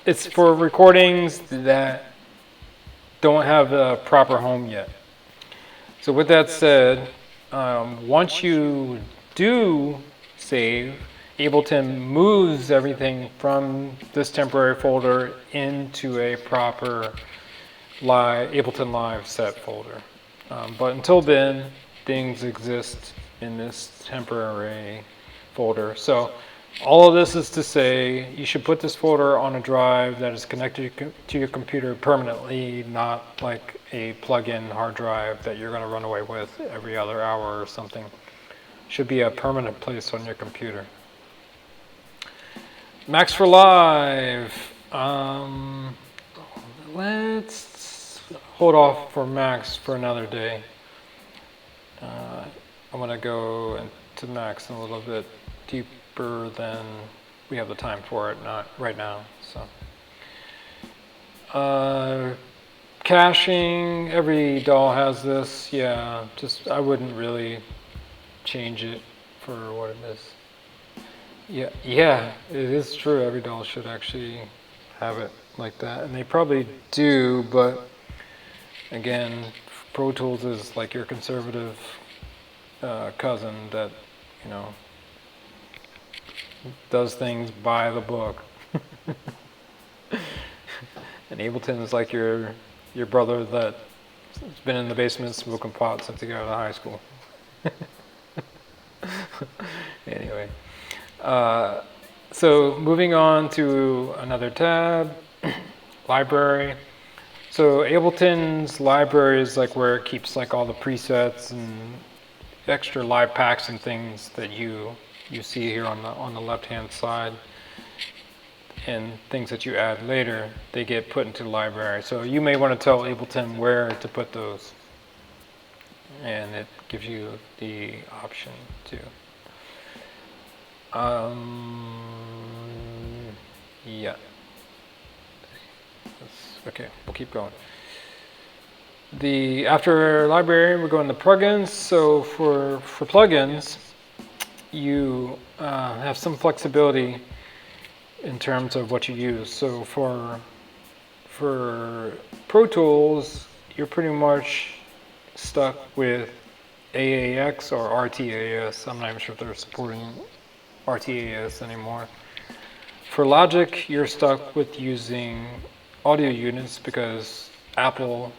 it's for recordings that don't have a proper home yet. So with that said, once you do save, Ableton moves everything from this temporary folder into a proper Ableton Live set folder. But until then, things exist in this temporary folder. So all of this is to say you should put this folder on a drive that is connected to your computer permanently, not like a plug-in hard drive that you're going to run away with every other hour or something. Should be a permanent place on your computer. Max for Live. Let's hold off for Max for another day. I'm going to go into Max a little bit deeper than we have the time for it, not right now. So, caching, every DAW has this. Yeah, just I wouldn't really change it for what it is. Yeah, it is true. Every DAW should actually have it like that, and they probably do. But again, Pro Tools is like your conservative cousin that, you know, does things by the book. And Ableton is like your brother that's been in the basement smoking pot since he got out of high school. Anyway, so moving on to another tab, library. So Ableton's library is like where it keeps like all the presets and extra live packs and things that you see here on the left hand side, and things that you add later, they get put into the library. So you may want to tell Ableton where to put those, and it gives you the option to. Yeah. Okay, we'll keep going. After library, we're going to plugins. So for plugins, you have some flexibility in terms of what you use. So for Pro Tools, you're pretty much stuck with AAX or RTAS. I'm not even sure if they're supporting RTAS anymore. For Logic, you're stuck with using audio units because Apple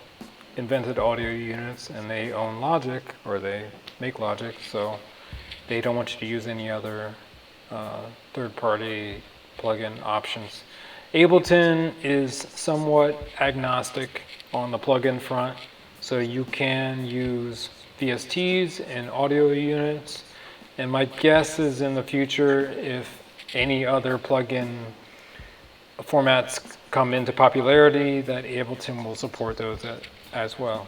invented audio units and they own Logic, or they make Logic, so they don't want you to use any other third-party plugin options. Ableton is somewhat agnostic on the plugin front, so you can use VSTs and audio units, and my guess is in the future, if any other plugin formats come into popularity, that Ableton will support those as well.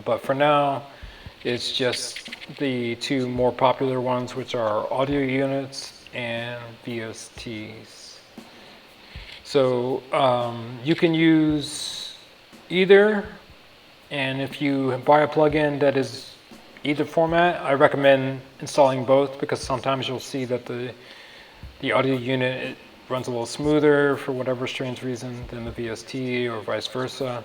But for now, it's just the two more popular ones, which are audio units and VSTs. So you can use either, and if you buy a plugin that is either format, I recommend installing both, because sometimes you'll see that the audio unit runs a little smoother for whatever strange reason than the VST, or vice versa.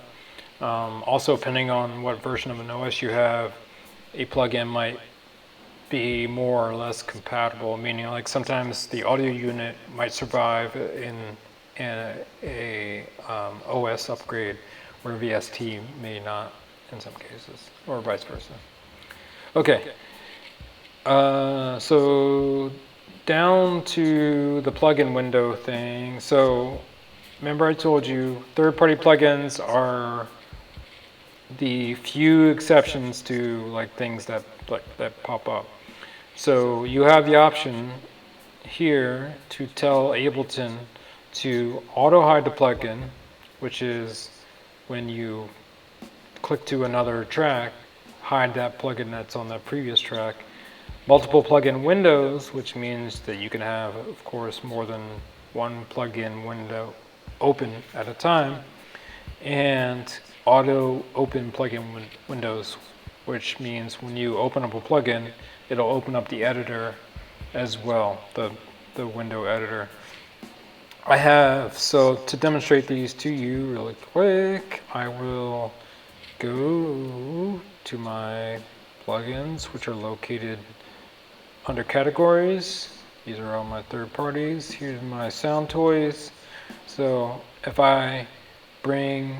Also, depending on what version of an OS you have, a plugin might be more or less compatible, meaning like sometimes the audio unit might survive in a OS upgrade where VST may not in some cases, or vice versa. Okay, so down to the plugin window thing. So remember I told you third-party plugins are the few exceptions to like things that pop up. So you have the option here to tell Ableton to auto hide the plugin, which is when you click to another track, hide that plugin that's on the previous track. Multiple plugin windows, which means that you can have, of course, more than one plugin window open at a time, and auto open plugin windows, which means when you open up a plugin, it'll open up the editor as well, the window editor. So to demonstrate these to you really quick, I will go to my plugins, which are located under categories. These are all my third parties. Here's my sound toys. So if I bring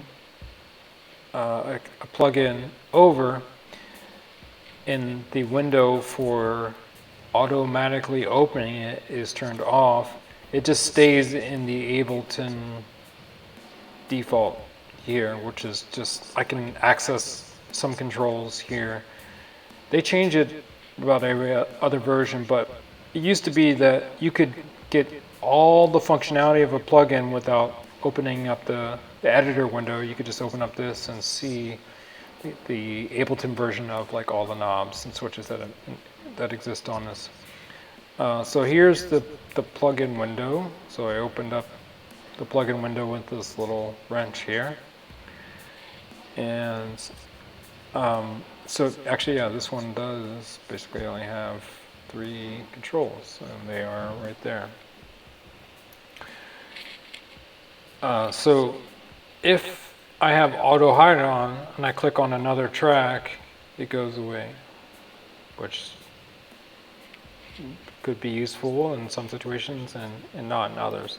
a plugin over, and the window for automatically opening it is turned off, it just stays in the Ableton default here, which is just, I can access some controls here. They change it about every other version, but it used to be that you could get all the functionality of a plugin without opening up the editor window. You could just open up this and see the Ableton version of like all the knobs and switches that exist on this. So here's the plugin window. So I opened up the plugin window with this little wrench here, and so actually, yeah, this one does basically only have 3 controls, and they are right there. So if I have auto hide on and I click on another track, it goes away, which could be useful in some situations and not in others.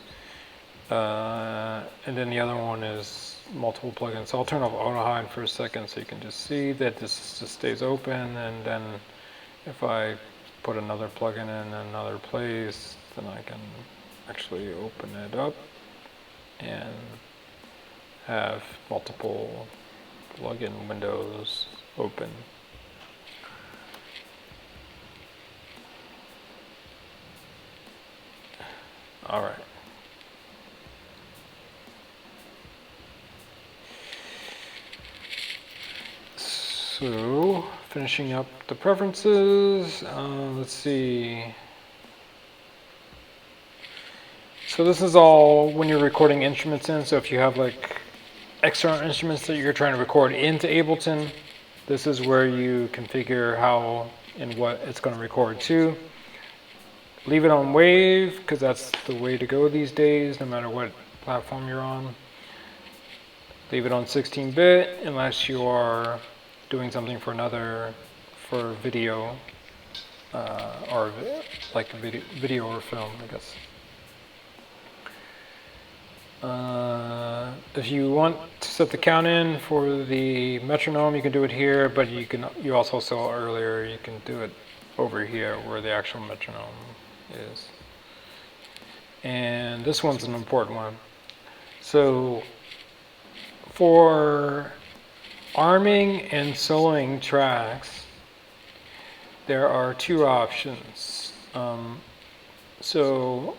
And then the other one is multiple plugins. So I'll turn off auto hide for a second so you can just see that this just stays open, and then if I put another plugin in another place, then I can actually open it up and have multiple plugin windows open. All right. So, finishing up the preferences, let's see. So this is all when you're recording instruments in, so if you have like external instruments that you're trying to record into Ableton, this is where you configure how and what it's going to record to. Leave it on Wave, because that's the way to go these days, no matter what platform you're on. Leave it on 16-bit, unless you are doing something for video, or like video or film, I guess. If you want to set the count in for the metronome, you can do it here, but you also saw earlier, you can do it over here where the actual metronome is. And this one's an important one. So for arming and soloing tracks, there are two options. So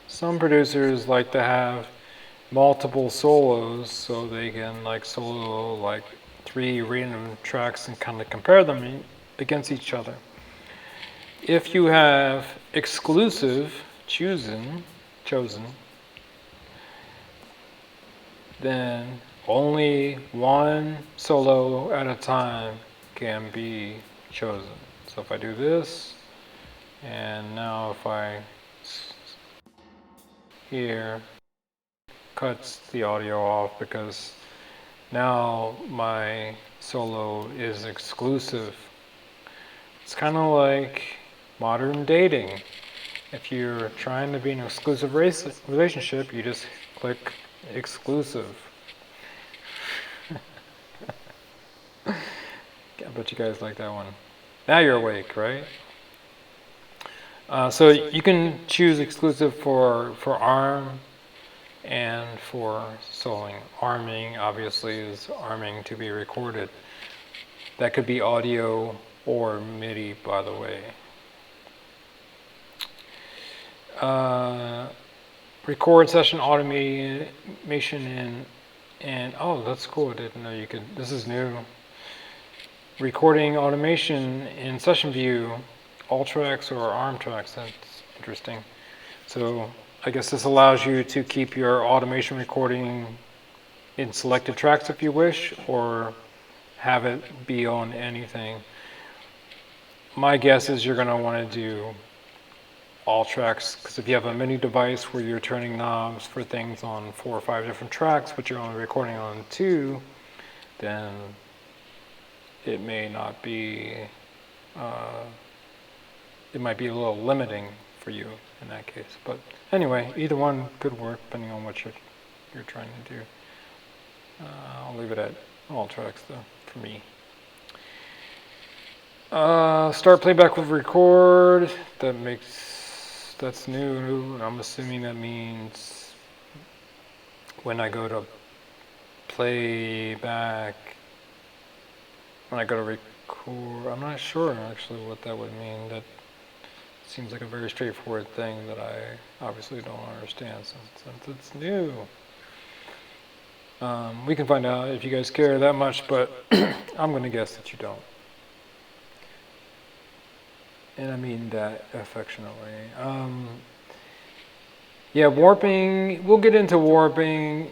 some producers like to have multiple solos, so they can like solo like 3 random tracks and kind of compare them against each other. If you have exclusive chosen, then only one solo at a time can be chosen. So if I do this, and now if I here, cuts the audio off because now my solo is exclusive. It's kind of like modern dating. If you're trying to be in an exclusive relationship, you just click exclusive. I bet you guys like that one. Now you're awake, right? So you can choose exclusive for ARM and for soloing. Arming obviously is arming to be recorded. That could be audio or MIDI, by the way. Record session automation and oh, that's cool. I didn't know you could. This is new. Recording automation in session view, all tracks or ARM tracks. That's interesting. So I guess this allows you to keep your automation recording in selected tracks if you wish, or have it be on anything. My guess is you're going to want to do all tracks, because if you have a mini device where you're turning knobs for things on 4 or 5 different tracks, but you're only recording on 2, then it may not be, it might be a little limiting for you in that case. But anyway, either one could work depending on what you're trying to do. I'll leave it at all tracks though, for me. Start playback with record. That's new. I'm assuming that means when I go to playback, when I go to record, I'm not sure actually what that would mean. That seems like a very straightforward thing that I obviously don't understand since it's new. We can find out if you guys care that much, but I'm going to guess that you don't. And I mean that affectionately. Yeah, warping, we'll get into warping.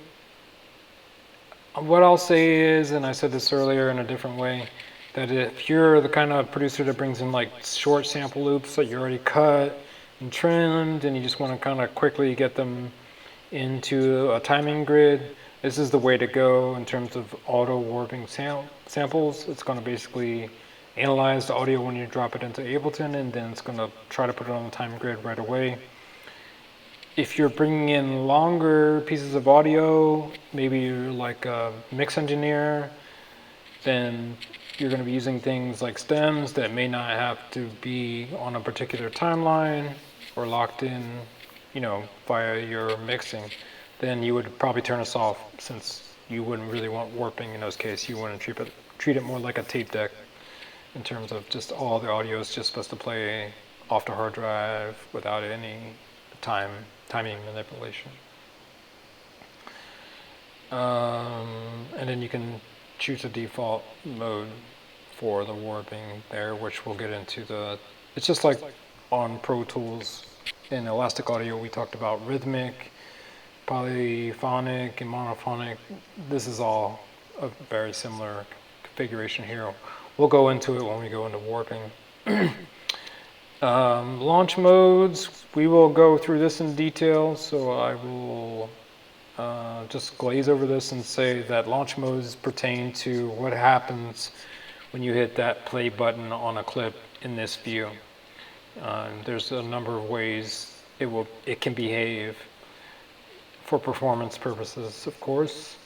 What I'll say is, and I said this earlier in a different way, that if you're the kind of producer that brings in like short sample loops that you already cut and trimmed, and you just want to kind of quickly get them into a timing grid, this is the way to go in terms of auto warping samples. It's going to basically analyze the audio when you drop it into Ableton, and then it's going to try to put it on the time grid right away. If you're bringing in longer pieces of audio, maybe you're like a mix engineer, then you're going to be using things like stems that may not have to be on a particular timeline or locked in, via your mixing. Then you would probably turn us off, since you wouldn't really want warping in those cases. You want to treat it more like a tape deck, in terms of just all the audio is just supposed to play off the hard drive without any timing manipulation. And then you can choose a default mode for the warping there, which we'll get into. It's just like on Pro Tools. In Elastic Audio, we talked about rhythmic, polyphonic, and monophonic. This is all a very similar configuration here. We'll go into it when we go into warping. Launch modes, we will go through this in detail, so I will just glaze over this and say that launch modes pertain to what happens when you hit that play button on a clip in this view. There's a number of ways it can behave for performance purposes, of course,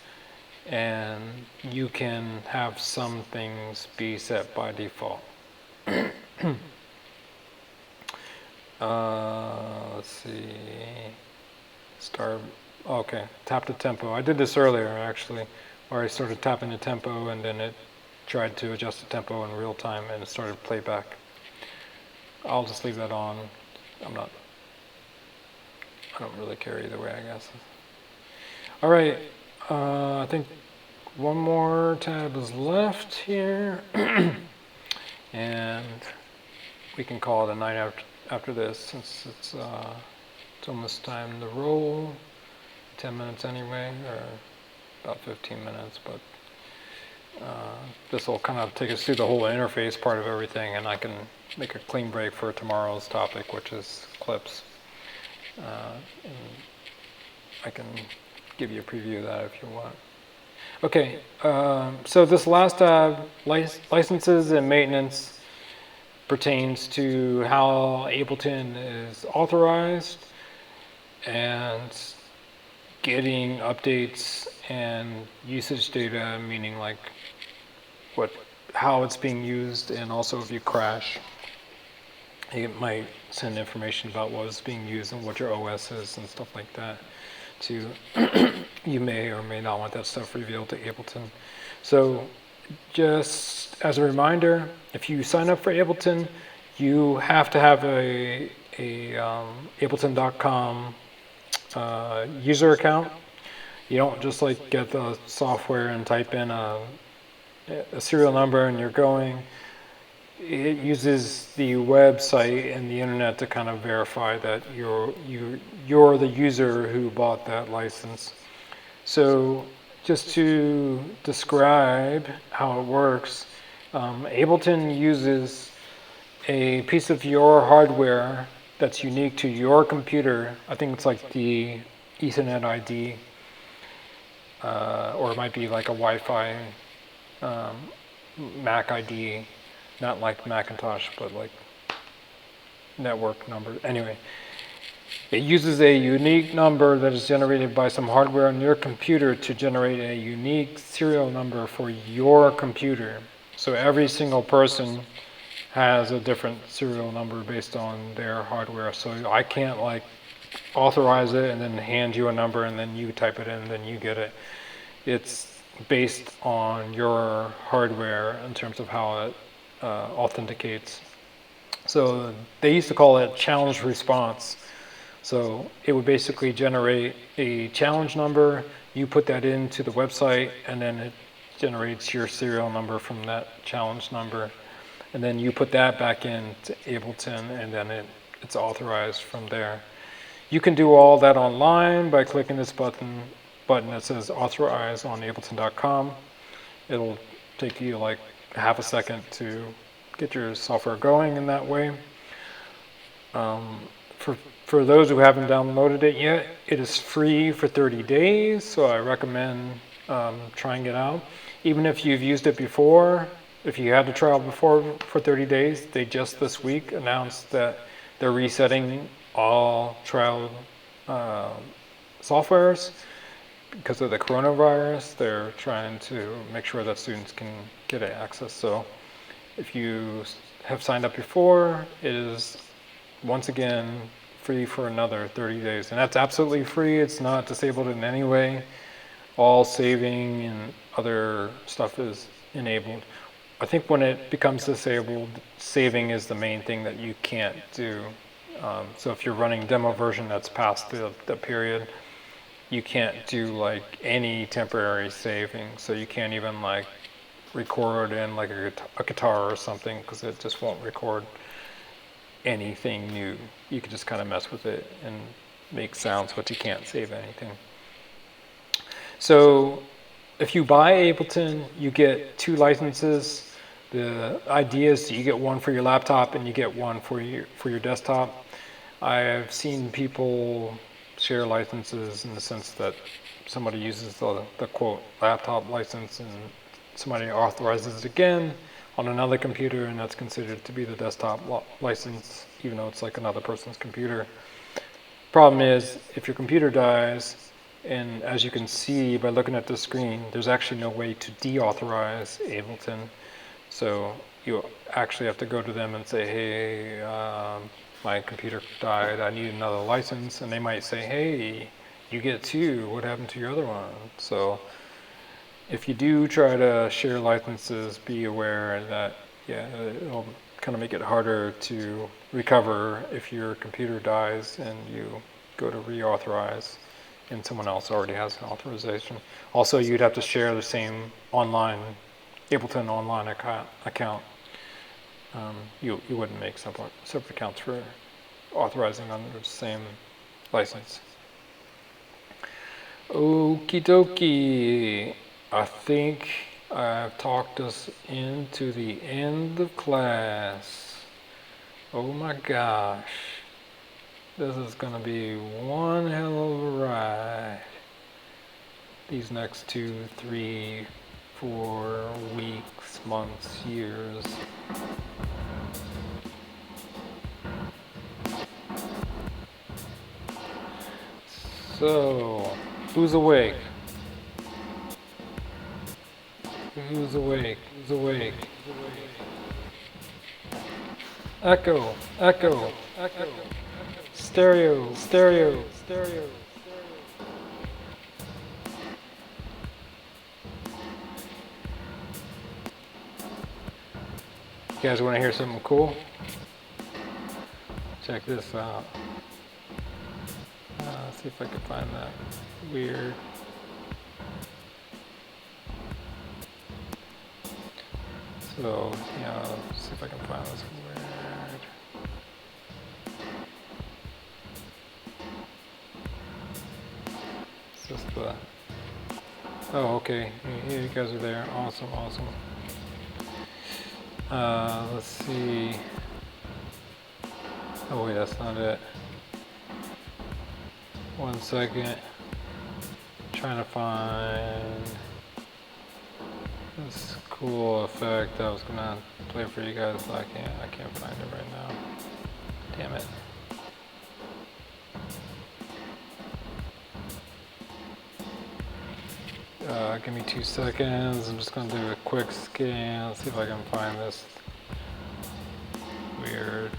and you can have some things be set by default. Let's see. Okay, tap the tempo. I did this earlier, actually, where I started tapping the tempo and then it tried to adjust the tempo in real time and it started playback. I'll just leave that on. I don't really care either way, I guess. All right, I think one more tab is left here. And we can call it a night after this, since it's almost time to roll. 10 minutes anyway, or about 15 minutes, but this will kind of take us through the whole interface part of everything, and I can make a clean break for tomorrow's topic, which is clips. And I can give you a preview of that if you want. Okay, so this last tab, licenses and maintenance, pertains to how Ableton is authorized and getting updates and usage data, meaning like how it's being used, and also if you crash, it might send information about what is being used and what your OS is and stuff like that too. You may or may not want that stuff revealed to Ableton. So just as a reminder, if you sign up for Ableton, you have to have a ableton.com user account. You don't just like get the software and type in a serial number and you're going. It uses the website and the internet to kind of verify that you're the user who bought that license. So just to describe how it works, Ableton uses a piece of your hardware that's unique to your computer. I think it's like the Ethernet ID, or it might be like a Wi-Fi MAC ID, not like Macintosh, but like network number. Anyway, it uses a unique number that is generated by some hardware on your computer to generate a unique serial number for your computer. So every single person has a different serial number based on their hardware. So I can't like authorize it and then hand you a number and then you type it in and then you get it. It's based on your hardware in terms of how it authenticates. So they used to call it challenge response. So it would basically generate a challenge number, you put that into the website, and then it generates your serial number from that challenge number. And then you put that back into Ableton, and then it's authorized from there. You can do all that online by clicking this button that says authorize on ableton.com. It'll take you like half a second to get your software going in that way. For those who haven't downloaded it yet, it is free for 30 days, so I recommend trying it out. Even if you've used it before, if you had the trial before for 30 days, they just this week announced that they're resetting all trial softwares. Because of the coronavirus, they're trying to make sure that students can get access. So if you have signed up before, it is once again free for another 30 days. And that's absolutely free. It's not disabled in any way. All saving and other stuff is enabled. I think when it becomes disabled, saving is the main thing that you can't do. So if you're running demo version that's past the period, you can't do like any temporary saving. So you can't even like record in like a guitar or something, because it just won't record anything new. You can just kind of mess with it and make sounds, but you can't save anything. So if you buy Ableton, you get 2 licenses. The idea is that you get one for your laptop and you get one for your desktop. I've seen people share licenses in the sense that somebody uses the quote laptop license and somebody authorizes it again on another computer, and that's considered to be the desktop license, even though it's like another person's computer. Problem is, if your computer dies, and as you can see by looking at the screen, there's actually no way to deauthorize Ableton. So you actually have to go to them and say, hey, my computer died, I need another license. And they might say, hey, you get 2, what happened to your other one? So if you do try to share licenses, be aware that, yeah, it'll kind of make it harder to recover if your computer dies and you go to reauthorize and someone else already has an authorization. Also, you'd have to share the same Ableton online account. You wouldn't make separate accounts for authorizing under the same license. Okie dokie. I think I've talked us into the end of class. Oh my gosh. This is gonna be one hell of a ride. These next 2, 3, 4 weeks, months, years. So, who's awake? Who's awake? Who's awake? Echo, echo, echo. Stereo, stereo, stereo. You guys want to hear something cool? Check this out. Let's see if I can find that weird. So, yeah, let's see if I can find this weird. It's just the. Oh, okay. Yeah, you guys are there. Awesome, awesome. Let's see. Oh wait, that's not it. 1 second. Trying to find this cool effect I was gonna play for you guys, but I can't find it right now. Damn it. Give me 2 seconds. I'm just gonna do a quick scan, see if I can find this weird.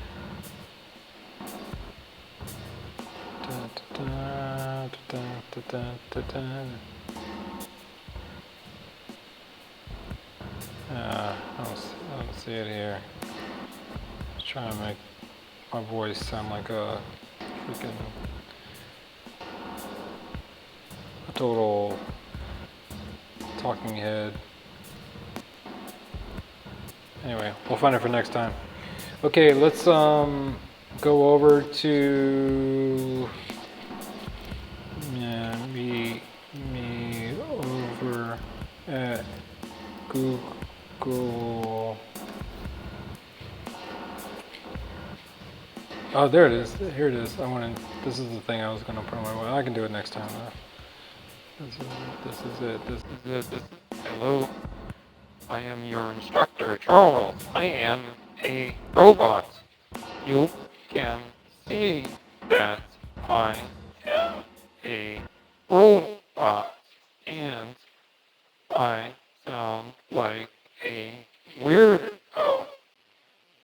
I don't see it here. Just trying to make my voice sound like a freaking total talking head. Anyway, we'll find it for next time. Okay, let's go over to me over at Google. Oh, there it is. Here it is. This is the thing I was going to put on my way. I can do it next time though. This is it. Hello, I am your instructor, Charles. I am a robot. You can see that I